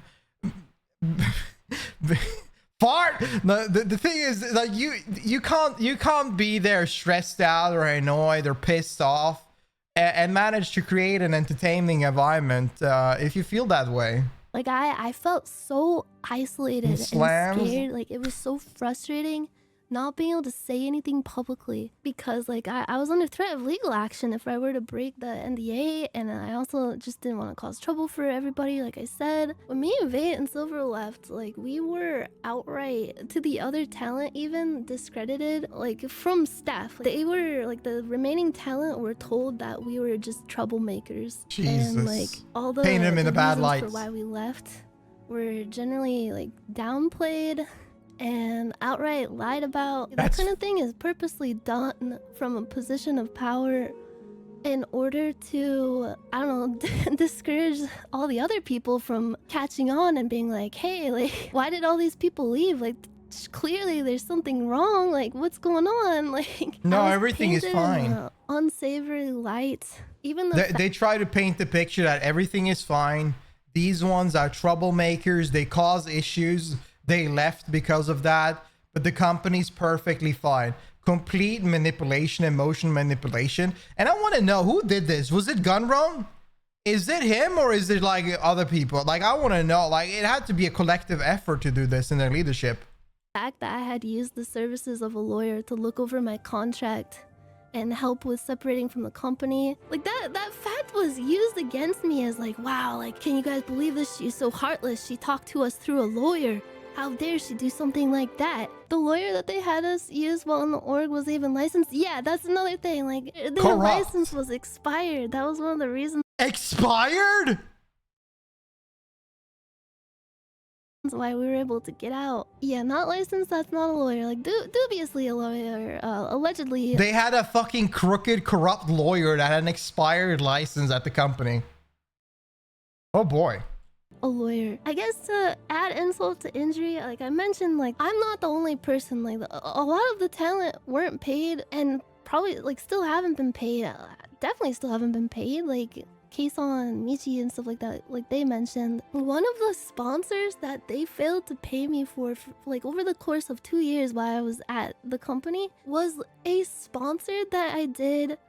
fart. The thing is like you can't be there stressed out or annoyed or pissed off and manage to create an entertaining environment if you feel that way. like I felt so isolated and scared. Like it was so frustrating not being able to say anything publicly because like I was under threat of legal action if I were to break the NDA, and I also just didn't want to cause trouble for everybody. Like I said, when me and Vate and Silver left, like we were outright to the other talent even discredited, like from staff. They were like the remaining talent were told that we were just troublemakers. Jesus. And like all the Paint him in a bad reasons light for why we left were generally like downplayed and outright lied about. That kind of thing is purposely done from a position of power in order to, I don't know, discourage all the other people from catching on and being like, hey, like, why did all these people leave? Like, clearly there's something wrong. Like, what's going on? Like, no, everything is fine. In a unsavory light. Even though they try to paint the picture that everything is fine. These ones are troublemakers. They cause issues. They left because of that, but the company's perfectly fine. Complete manipulation, emotion manipulation. And I want to know who did this. Was it Gunrun? Is it him or is it like other people? Like, I want to know. Like, it had to be a collective effort to do this in their leadership. The fact that I had used the services of a lawyer to look over my contract and help with separating from the company, like that fact was used against me as like, wow, like, can you guys believe this? She's so heartless. She talked to us through a lawyer. How dare she do something like that? The lawyer that they had us use while in the org was even licensed. Yeah, that's another thing. Like, their license was expired. That was one of the reasons. Expired? why we were able to get out. Yeah, not licensed, that's not a lawyer. Like, dubiously a lawyer, allegedly. They had a fucking crooked, corrupt lawyer that had an expired license at the company. Oh boy. A lawyer. I guess to add insult to injury, like I mentioned, like I'm not the only person. Like a lot of the talent weren't paid and probably like still haven't been paid. Definitely still haven't been paid. Like Kason, Michi and stuff like that, like they mentioned. One of the sponsors that they failed to pay me for like over the course of 2 years while I was at the company was a sponsor that I did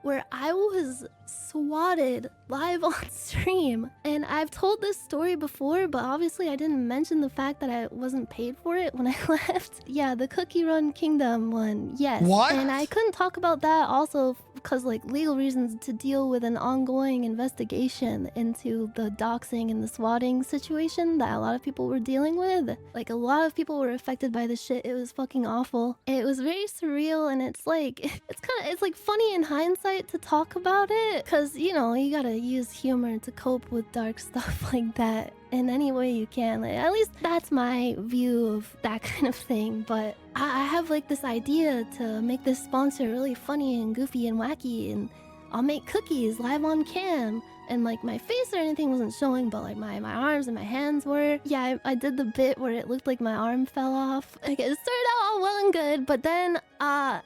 where I was swatted live on stream. And I've told this story before, but obviously I didn't mention the fact that I wasn't paid for it when I left. Yeah, the Cookie Run Kingdom one, yes. What? And I couldn't talk about that also because like legal reasons to deal with an ongoing investigation into the doxing and the swatting situation that a lot of people were dealing with. Like a lot of people were affected by this shit. It was fucking awful. It was very surreal and it's like, it's like funny in hindsight to talk about it because, you know, you gotta use humor to cope with dark stuff like that in any way you can. Like, at least that's my view of that kind of thing. But I have like this idea to make this sponsor really funny and goofy and wacky, and I'll make cookies live on cam. And like my face or anything wasn't showing, but like my arms and my hands were. Yeah, I did the bit where it looked like my arm fell off. Like it started out all well and good, but then I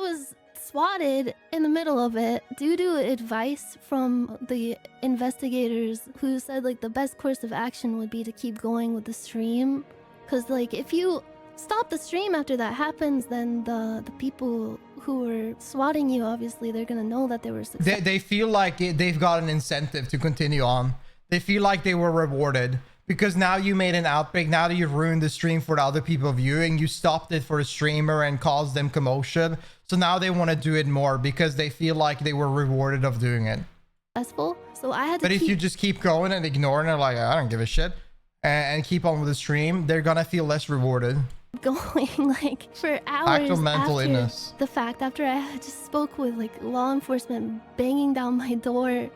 was swatted in the middle of it due to advice from the investigators who said like the best course of action would be to keep going with the stream, because like if you stop the stream after that happens, then the people who were swatting you, obviously they're gonna know that they were successful. They feel like they've got an incentive to continue on. They feel like they were rewarded because now you made an outbreak. Now that you've ruined the stream for the other people viewing, you stopped it for a streamer and caused them commotion. So now they want to do it more because they feel like they were rewarded of doing it. So I had to. But if you just keep going and ignoring it, like I don't give a shit, and keep on with the stream, they're gonna feel less rewarded. Going like for hours Actual mental after illness. the fact, after I had just spoke with like law enforcement banging down my door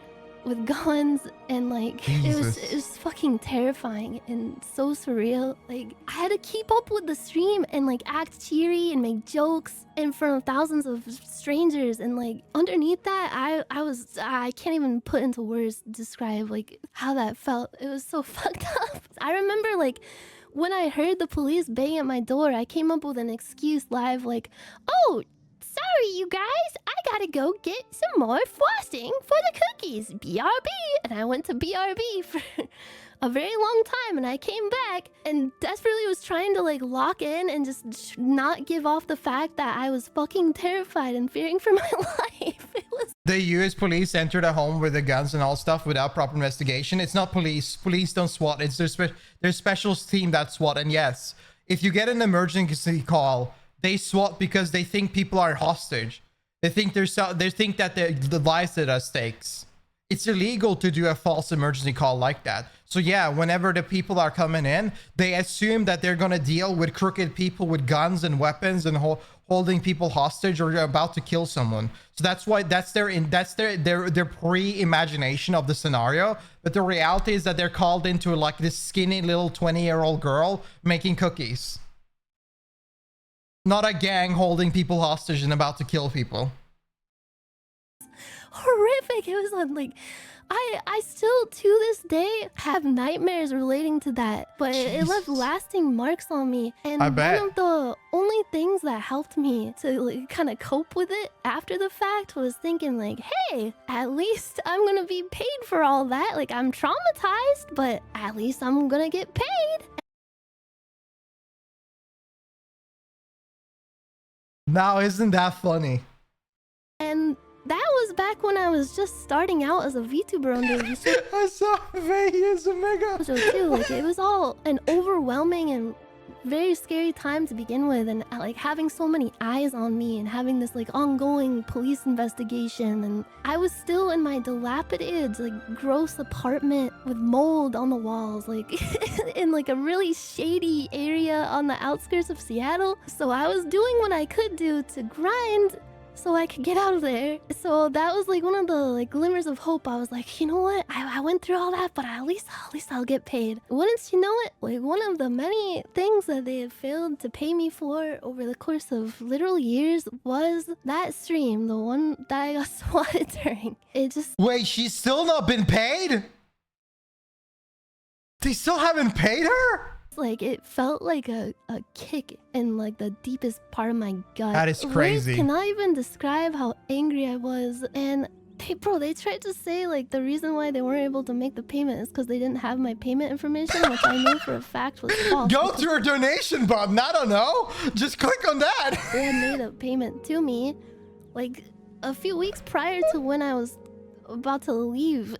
with guns, and like it was fucking terrifying and so surreal. Like I had to keep up with the stream and like act cheery and make jokes in front of thousands of strangers, and like underneath that I can't even put into words to describe like how that felt. It was so fucked up. I remember like when I heard the police bang at my door, I came up with an excuse live like, oh, sorry, you guys, I gotta go get some more frosting for the cookies. BRB. And I went to BRB for a very long time, and I came back and desperately was trying to like lock in and just not give off the fact that I was fucking terrified and fearing for my life. It was. The US police entered a home with the guns and all stuff without proper investigation. It's not police. Police don't SWAT. It's their special team that SWAT. And yes, if you get an emergency call, they SWAT because they think people are hostage. They think they think that the lives are at stakes. It's illegal to do a false emergency call like that. So yeah, whenever the people are coming in, they assume that they're gonna deal with crooked people with guns and weapons and holding people hostage or about to kill someone. So that's why that's their pre-imagination of the scenario. But the reality is that they're called into like this skinny little 20-year-old girl making cookies. Not a gang holding people hostage and about to kill people. Horrific. It was like I still to this day have nightmares relating to that, but it left lasting marks on me. And I bet. one of the only things that helped me to like kind of cope with it after the fact was thinking like, hey, at least I'm gonna be paid for all that. Like I'm traumatized, but at least I'm gonna get paid. Now isn't that funny? And that was back when I was just starting out as a VTuber under Vshojo I saw Vegas Omega too. Like it was all an overwhelming and very scary time to begin with, and like having so many eyes on me and having this like ongoing police investigation, and I was still in my dilapidated like gross apartment with mold on the walls, like in like a really shady area on the outskirts of Seattle. So I was doing what I could do to grind so I could get out of there. So that was like one of the like glimmers of hope. I was like, you know what? I went through all that, but at least I'll get paid. Wouldn't you know it? Like one of the many things that they had failed to pay me for over the course of literal years was that stream, the one that I got swatted during. It just Wait, she's still not been paid? They still haven't paid her? like it felt like a kick in like the deepest part of my gut. That is crazy. Words cannot even describe how angry I was. And they tried to say like the reason why they weren't able to make the payment is because they didn't have my payment information, which I knew for a fact was false. Go to her donation button. I don't know. Just click on that. They had made a payment to me like a few weeks prior to when I was about to leave.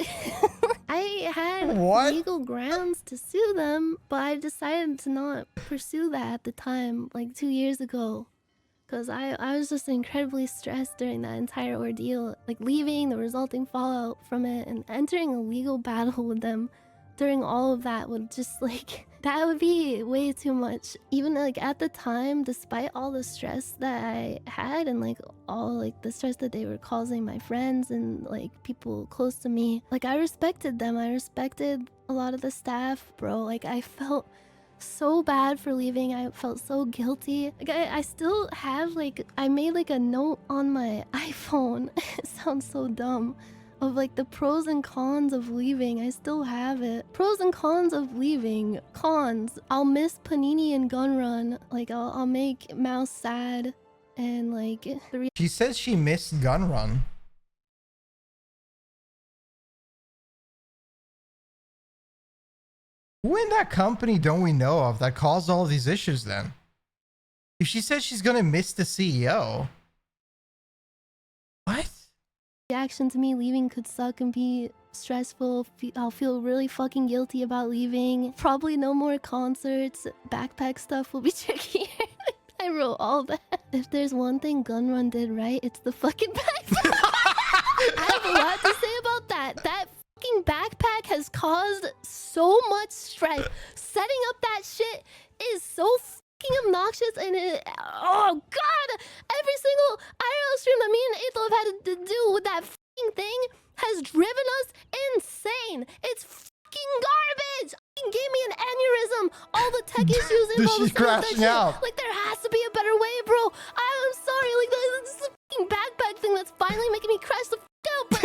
I had What? legal grounds to sue them, but I decided to not pursue that at the time, like 2 years ago. Because I was just incredibly stressed during that entire ordeal. Like leaving, the resulting fallout from it, and entering a legal battle with them during all of that would just like... that would be way too much. Even like at the time, despite all the stress that I had and like all like the stress that they were causing my friends and like people close to me, like I respected them. I respected a lot of the staff, bro. Like I felt so bad for leaving. I felt so guilty. Like I still have like, I made like a note on my iPhone. It sounds so dumb. Of like the pros and cons of leaving. I still have it. Pros and cons of leaving. Cons: I'll miss Panini and Gun Run. Like I'll make Mouse sad. And like She says she missed Gun Run. Who in that company don't we know of that caused all these issues then? If she says she's gonna miss the CEO. What? reaction to me leaving could suck and be stressful. I'll feel really fucking guilty about leaving. Probably no more concerts. Backpack stuff will be trickier. I wrote all that. If there's one thing Gun Run did right, it's the fucking backpack. I have a lot to say about that. That fucking backpack has caused so much strife. Setting up that shit is so fucking obnoxious, and it, oh god, every single IRL stream that me and Aetho have had to do with that fucking thing has driven us insane. It's fucking garbage. It gave me an aneurysm. All the tech issues involved. She's crashing out. Like there has to be a better way, bro. I'm sorry. Like this is a fucking backpack thing that's finally making me crash the fuck out. But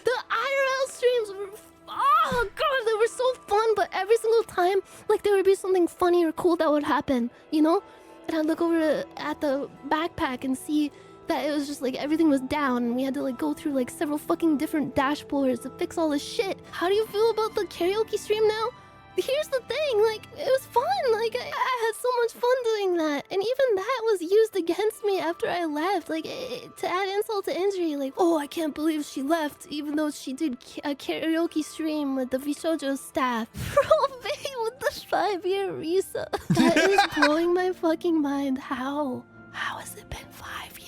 the IRL streams were, oh god, they were so fun. But every single time, like there would be something funny or cool that would happen, you know? And I'd look over at the backpack and see that it was just like everything was down and we had to like go through like several fucking different dashboards to fix all this shit. How do you feel about the karaoke stream now? Here's the thing, like it was fun. Like I had so much fun doing that, and even that was used against me after I left. Like to add insult to injury, like, oh, I can't believe she left even though she did a karaoke stream with the Vshojo staff. Bro, babe, with the 5-year visa. That is blowing my fucking mind. How has it been 5 years?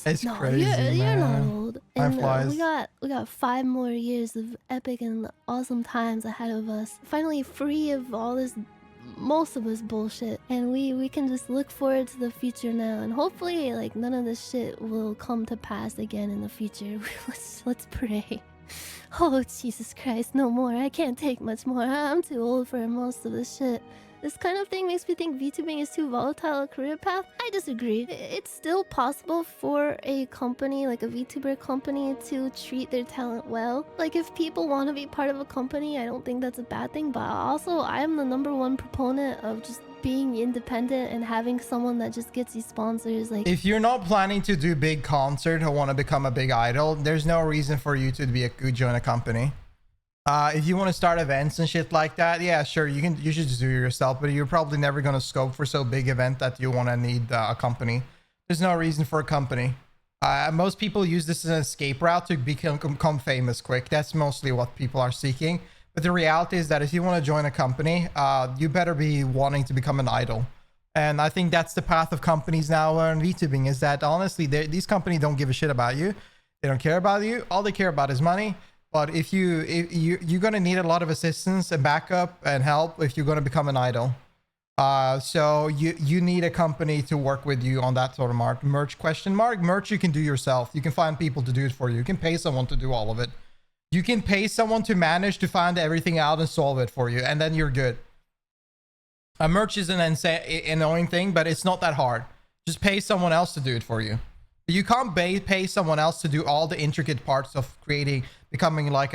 It's no, crazy, you're not man. old. Time And flies. we got 5 more years of epic and awesome times ahead of us. Finally free of all this, most of this bullshit, and we can just look forward to the future now. And hopefully, like none of this shit will come to pass again in the future. let's pray. Oh Jesus Christ, no more. I can't take much more. I'm too old for most of this shit. This kind of thing makes me think VTubing is too volatile a career path. I disagree. It's still possible for a company, like a VTuber company, to treat their talent well. Like if people want to be part of a company, I don't think that's a bad thing. But also, I am the #1 proponent of just being independent and having someone that just gets you sponsors. Like If you're not planning to do big concert or want to become a big idol, there's no reason for you to join a company. If you want to start events and shit like that, yeah, sure, you should just do it yourself, but you're probably never going to scope for so big event that you want to need a company. There's no reason for a company. Most people use this as an escape route to become famous quick. That's mostly what people are seeking. But the reality is that if you want to join a company, you better be wanting to become an idol. And I think that's the path of companies now on VTubing, is that honestly, these companies don't give a shit about you. They don't care about you. All they care about is money. But if you're going to need a lot of assistance and backup and help if you're going to become an idol. So you need a company to work with you on that sort of merch question mark. Merch you can do yourself. You can find people to do it for you. You can pay someone to do all of it. You can pay someone to manage to find everything out and solve it for you, and then you're good. Merch is an annoying thing, but it's not that hard. Just pay someone else to do it for you. You can't pay someone else to do all the intricate parts of becoming like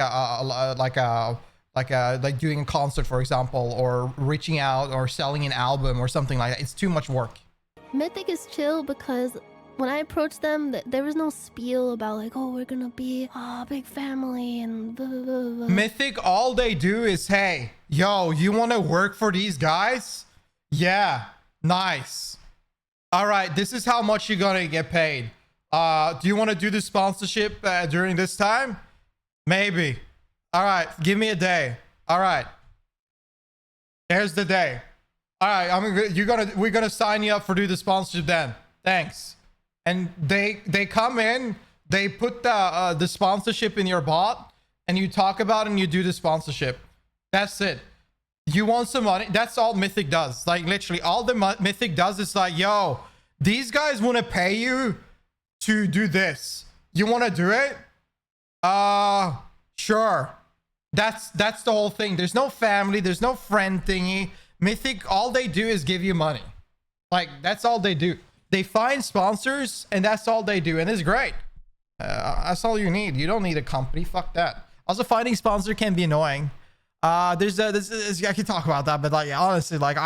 doing a concert, for example, or reaching out or selling an album or something like that. It's too much work. Mythic is chill because when I approached them, there was no spiel about like, oh, we're gonna be a big family and blah, blah, blah, blah. Mythic, all they do is, hey, yo, you want to work for these guys? Yeah, nice. All right, this is how much you're gonna get paid. Do you want to do the sponsorship during this time? Maybe. All right, give me a day. All right, here's the day. All right, we're gonna sign you up for do the sponsorship then. Thanks. And they come in, they put the sponsorship in your bot, and you talk about it and you do the sponsorship. That's it. You want some money? That's all Mythic does. Like literally, all the Mythic does is like, yo, these guys want to pay you to do this. You want to do it? Sure. That's the whole thing. There's no family, there's no friend thingy. Mythic, all they do is give you money. Like that's all they do. They find sponsors and that's all they do, and it's great. That's all you need. You don't need a company. Fuck that. Also, finding sponsor can be annoying. I can talk about that, but like honestly, like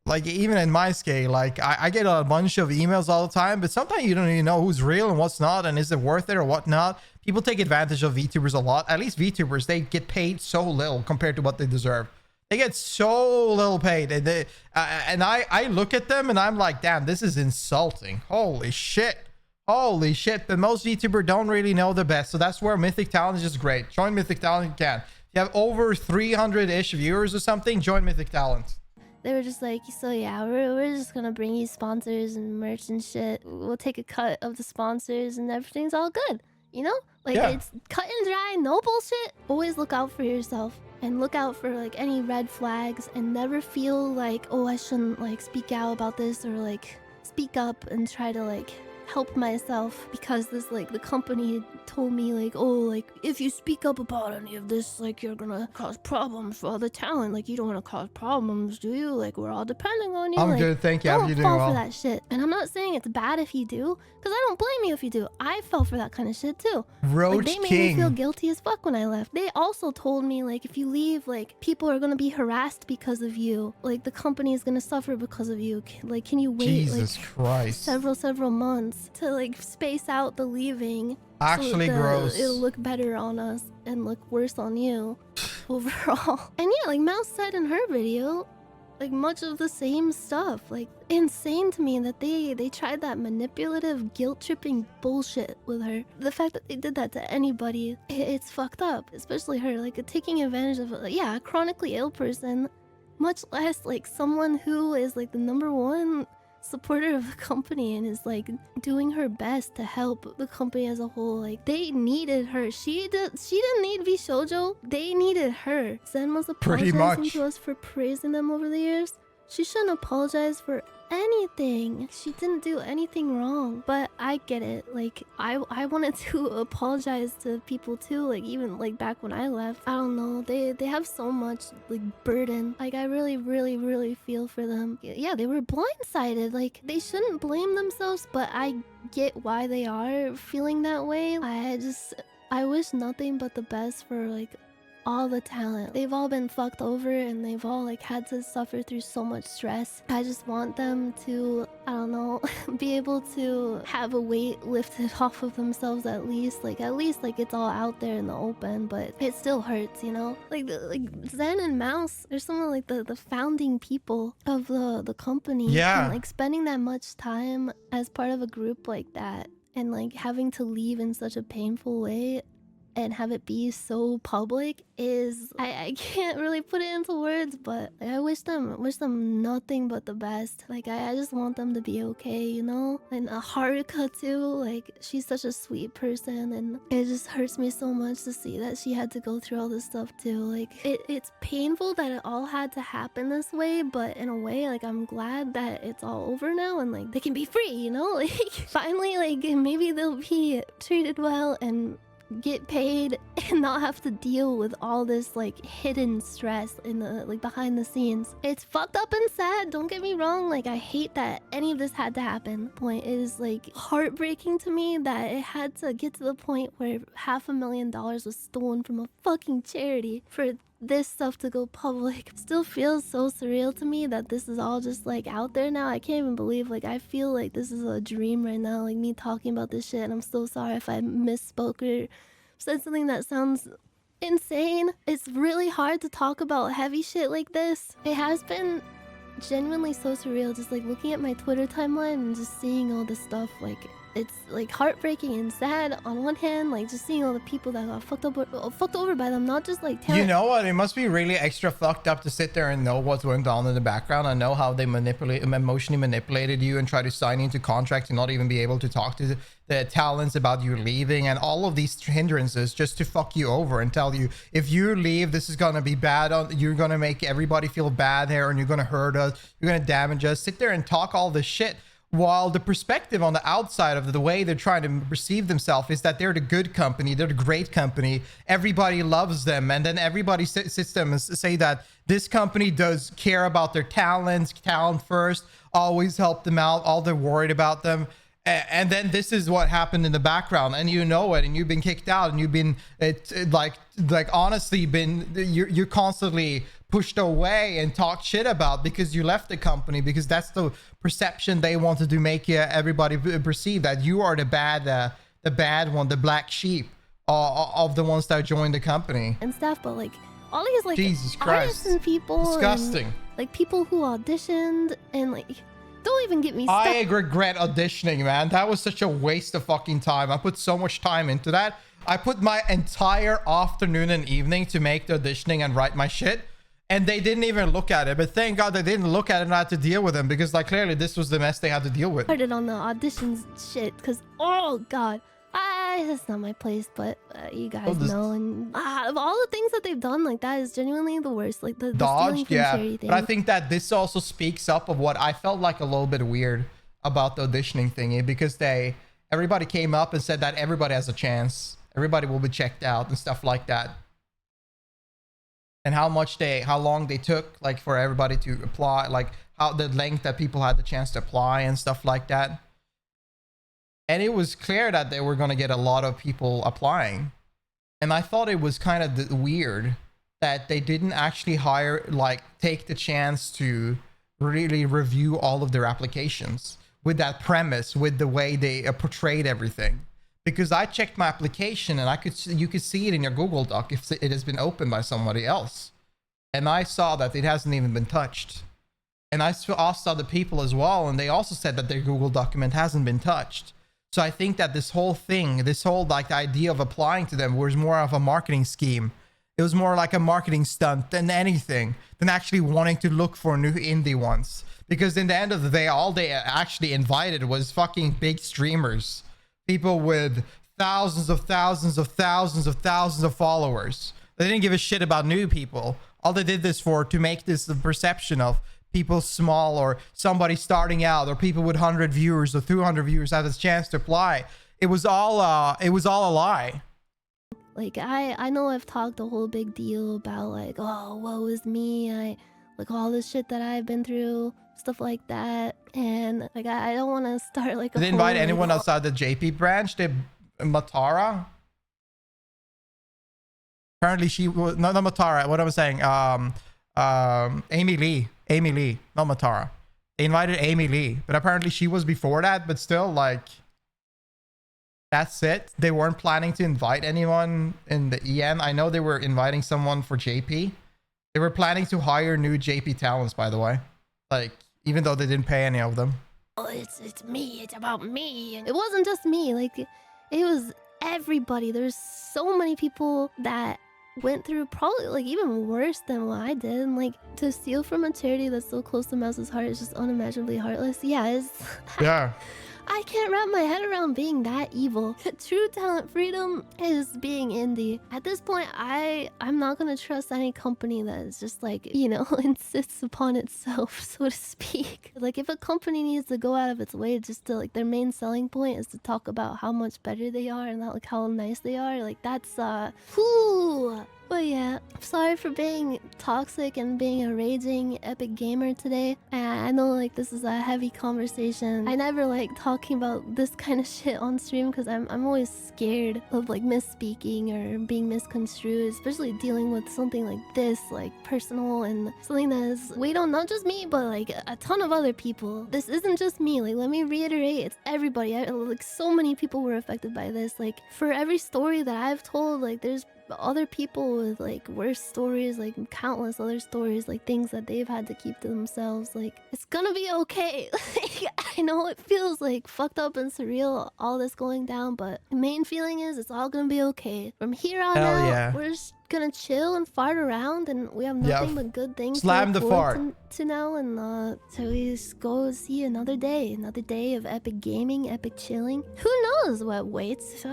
like even in my scale, like I get a bunch of emails all the time, but sometimes you don't even know who's real and what's not, and is it worth it or whatnot. People take advantage of VTubers a lot. At least VTubers, they get paid so little compared to what they deserve. They get so little paid, and I look at them and I'm like, damn, this is insulting. Holy shit. Holy shit. But most VTubers don't really know the best, so that's where Mythic Talent is just great. Join Mythic Talent if you can. If you have over 300-ish viewers or something, join Mythic Talent. They were just like, so yeah, we're just gonna bring you sponsors and merch and shit. We'll take a cut of the sponsors and everything's all good. You know? Like, yeah. It's cut and dry, no bullshit. Always look out for yourself and look out for like any red flags and never feel like, oh, I shouldn't like speak out about this or like speak up and try to like help myself because this like the company told me like, oh, like if you speak up about any of this, like you're gonna cause problems for other talent. Like you don't want to cause problems, do you? Like we're all depending on you. I'm like, good, thank you. Don't doing fall well for that shit. And I'm not saying it's bad if you do, because I don't blame you if you do. I fell for that kind of shit too. Roach like, they made King. me feel guilty as fuck when I left. They also told me like if you leave, like people are gonna be harassed because of you. Like the company is gonna suffer because of you. Like can you wait Jesus like Christ. several months to like space out the leaving? Actually, so gross. It'll look better on us and look worse on you overall. And yeah, like Mouse said in her video, like much of the same stuff. Like insane to me that they tried that manipulative guilt tripping bullshit with her. The fact that they did that to anybody, it's fucked up. Especially her, like taking advantage of a chronically ill person, much less like someone who is like the #1 supporter of the company and is like doing her best to help the company as a whole. Like they needed her. She didn't need Vshojo. They needed her. Zen was apologizing to us for praising them over the years. She shouldn't apologize for anything. She didn't do anything wrong. But I get it. Like I wanted to apologize to people too. Like even like back when I left. I don't know. They have so much like burden. Like I really feel for them. Yeah, they were blindsided. Like they shouldn't blame themselves, but I get why they are feeling that way. I wish nothing but the best for like all the talent. They've all been fucked over and they've all like had to suffer through so much stress. I just want them to, I don't know, be able to have a weight lifted off of themselves at least like it's all out there in the open, but it still hurts, you know? Like Zen and Mouse, they're some of like the founding people of the company. Yeah. And like spending that much time as part of a group like that and like having to leave in such a painful way, and have it be so public is I can't really put it into words, but like, I wish them nothing but the best. Like I just want them to be okay, you know? And Haruka too, like she's such a sweet person, and it just hurts me so much to see that she had to go through all this stuff too. Like it's painful that it all had to happen this way, but in a way, like I'm glad that it's all over now and like they can be free, you know? Like finally, like maybe they'll be treated well and get paid and not have to deal with all this like hidden stress in the like behind the scenes. It's fucked up and sad, don't get me wrong. Like I hate that any of this had to happen. Point is like heartbreaking to me that it had to get to the point where $500,000 was stolen from a fucking charity for this stuff to go public. Still feels so surreal to me that this is all just like out there now. I can't even believe, like I feel like this is a dream right now, like me talking about this shit, and I'm so sorry if I misspoke or said something that sounds insane. It's really hard to talk about heavy shit like this. It has been genuinely so surreal just like looking at my Twitter timeline and just seeing all this stuff. Like it's like heartbreaking and sad on one hand, like just seeing all the people that got fucked over by them, not just like You know what? It must be really extra fucked up to sit there and know what's going on in the background. I know how they emotionally manipulated you and try to sign into contracts to not even be able to talk to the talents about you leaving and all of these hindrances just to fuck you over and tell you if you leave, this is gonna be bad. You're gonna make everybody feel bad here, and you're gonna hurt us. You're gonna damage us. Sit there and talk all this shit. While the perspective on the outside of the way they're trying to perceive themselves is that they're the good company, they're the great company, everybody loves them, and then everybody sits them and say that this company does care about their talent first, always help them out, all they're worried about them. And then this is what happened in the background, and you know it, and you've been kicked out, and you've been like honestly been you're constantly pushed away and talked shit about because you left the company, because that's the perception they wanted to make everybody perceive, that you are the bad one, the black sheep of the ones that joined the company and stuff. But like all these like Jesus Christ, artists and people, disgusting, and, like people who auditioned and like. Don't even get me started. I regret auditioning, man. That was such a waste of fucking time. I put so much time into that. I put my entire afternoon and evening to make the auditioning and write my shit, and they didn't even look at it. But thank God they didn't look at it and I had to deal with them, because like clearly this was the mess they had to deal with. Started on the auditions shit, because oh God. That's not my place, but you guys know, and of all the things that they've done, like that is genuinely the worst. Like the dodged, yeah. But I think that this also speaks up of what I felt like a little bit weird about the auditioning thingy, because everybody came up and said that everybody has a chance, everybody will be checked out and stuff like that, and how long they took like for everybody to apply, like how the length that people had the chance to apply and stuff like that. And it was clear that they were going to get a lot of people applying. And I thought it was kind of weird that they didn't actually take the chance to really review all of their applications with that premise, with the way they portrayed everything. Because I checked my application and you could see it in your Google Doc if it has been opened by somebody else. And I saw that it hasn't even been touched. And I asked other people as well, and they also said that their Google document hasn't been touched. So I think that this whole like the idea of applying to them was more of a marketing scheme. It was more like a marketing stunt than anything, than actually wanting to look for new indie ones. Because in the end of the day, all they actually invited was fucking big streamers. People with thousands of followers. They didn't give a shit about new people. All they did this to make this the perception of people small or somebody starting out, or people with 100 viewers or 200 viewers have a chance to apply. It was all a lie. Like I know I've talked a whole big deal about like, oh, woe is me, like all this shit that I've been through, stuff like that, and like I don't want to start like Did they invite anyone outside the JP branch? Did Matara? Apparently she was not Matara. What I was saying, Amy Lee, not Matara. They invited Amy Lee, but apparently she was before that, but still, like, that's it. They weren't planning to invite anyone in the EN. I know they were inviting someone for JP. They were planning to hire new JP talents, by the way. Like, even though they didn't pay any of them. Oh, it's me. It's about me. It wasn't just me. Like, it was everybody. There's so many people that went through probably like even worse than what I did. And like to steal from a charity that's so close to Mouse's heart is just unimaginably heartless. Yeah, it's Yeah. I can't wrap my head around being that evil. True talent freedom is being indie. At this point, I'm not gonna trust any company that is just like, you know, insists upon itself, so to speak. Like if a company needs to go out of its way just to like their main selling point is to talk about how much better they are and like how nice they are, like that's whew. But yeah, sorry for being toxic and being a raging epic gamer today. I know like this is a heavy conversation. I never like talking about this kind of shit on stream because I'm always scared of like misspeaking or being misconstrued, especially dealing with something like this, like personal and something that is weight on not just me, but like a ton of other people. This isn't just me. Like let me reiterate, it's everybody. Like so many people were affected by this. Like for every story that I've told, like there's other people with like worse stories, like countless other stories, like things that they've had to keep to themselves. Like it's gonna be okay. I know it feels like fucked up and surreal, all this going down, but the main feeling is it's all gonna be okay. From here on Hell out, yeah. we're just gonna chill and fart around, and we have nothing but good things Slam to the look forward fart. to now, and so we just go see another day of epic gaming, epic chilling. Who knows what waits for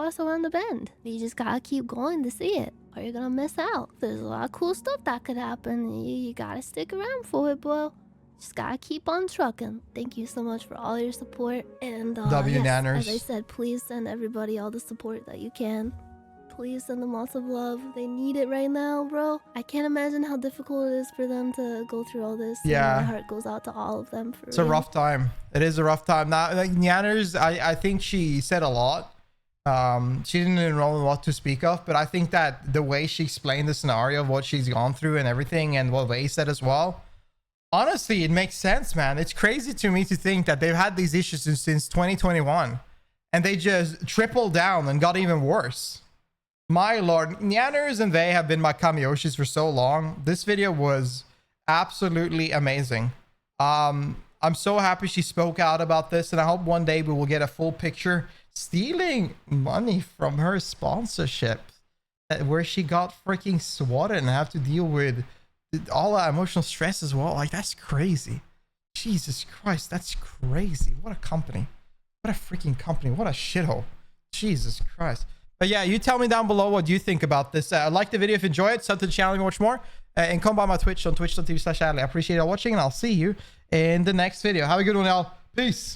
us around the bend? You just gotta keep going to see it, or you're gonna miss out. There's a lot of cool stuff that could happen. You gotta stick around for it, bro. Just gotta keep on trucking. Thank you so much for all your support, and W yes, Nyanners. as I said, please send everybody all the support that you can. Please send them lots of love. They need it right now, bro. I can't imagine how difficult it is for them to go through all this. Yeah. My heart goes out to all of them. For It's a real. rough time. It is a rough time. Now, like Nyanners, I think she said a lot. She didn't enroll in what to speak of, but I think that the way she explained the scenario of what she's gone through and everything, and what Wei said as well, honestly, it makes sense, man. It's crazy to me to think that they've had these issues since 2021, and they just tripled down and got even worse. My lord, Nyanners and they have been my Kamiyoshis for so long. This video was absolutely amazing. I'm so happy she spoke out about this, and I hope one day we will get a full picture. Stealing money from her sponsorship, where she got freaking swatted and have to deal with all that emotional stress as well. Like that's crazy. Jesus Christ, that's crazy. What a company. What a freaking company. What a shithole. Jesus Christ. But yeah, you tell me down below what you think about this. Like the video if you enjoy it, sub to the channel if you watch more, and come by my Twitch on twitch.tv/adley. I appreciate you all watching, and I'll see you in the next video. Have a good one, y'all. Peace.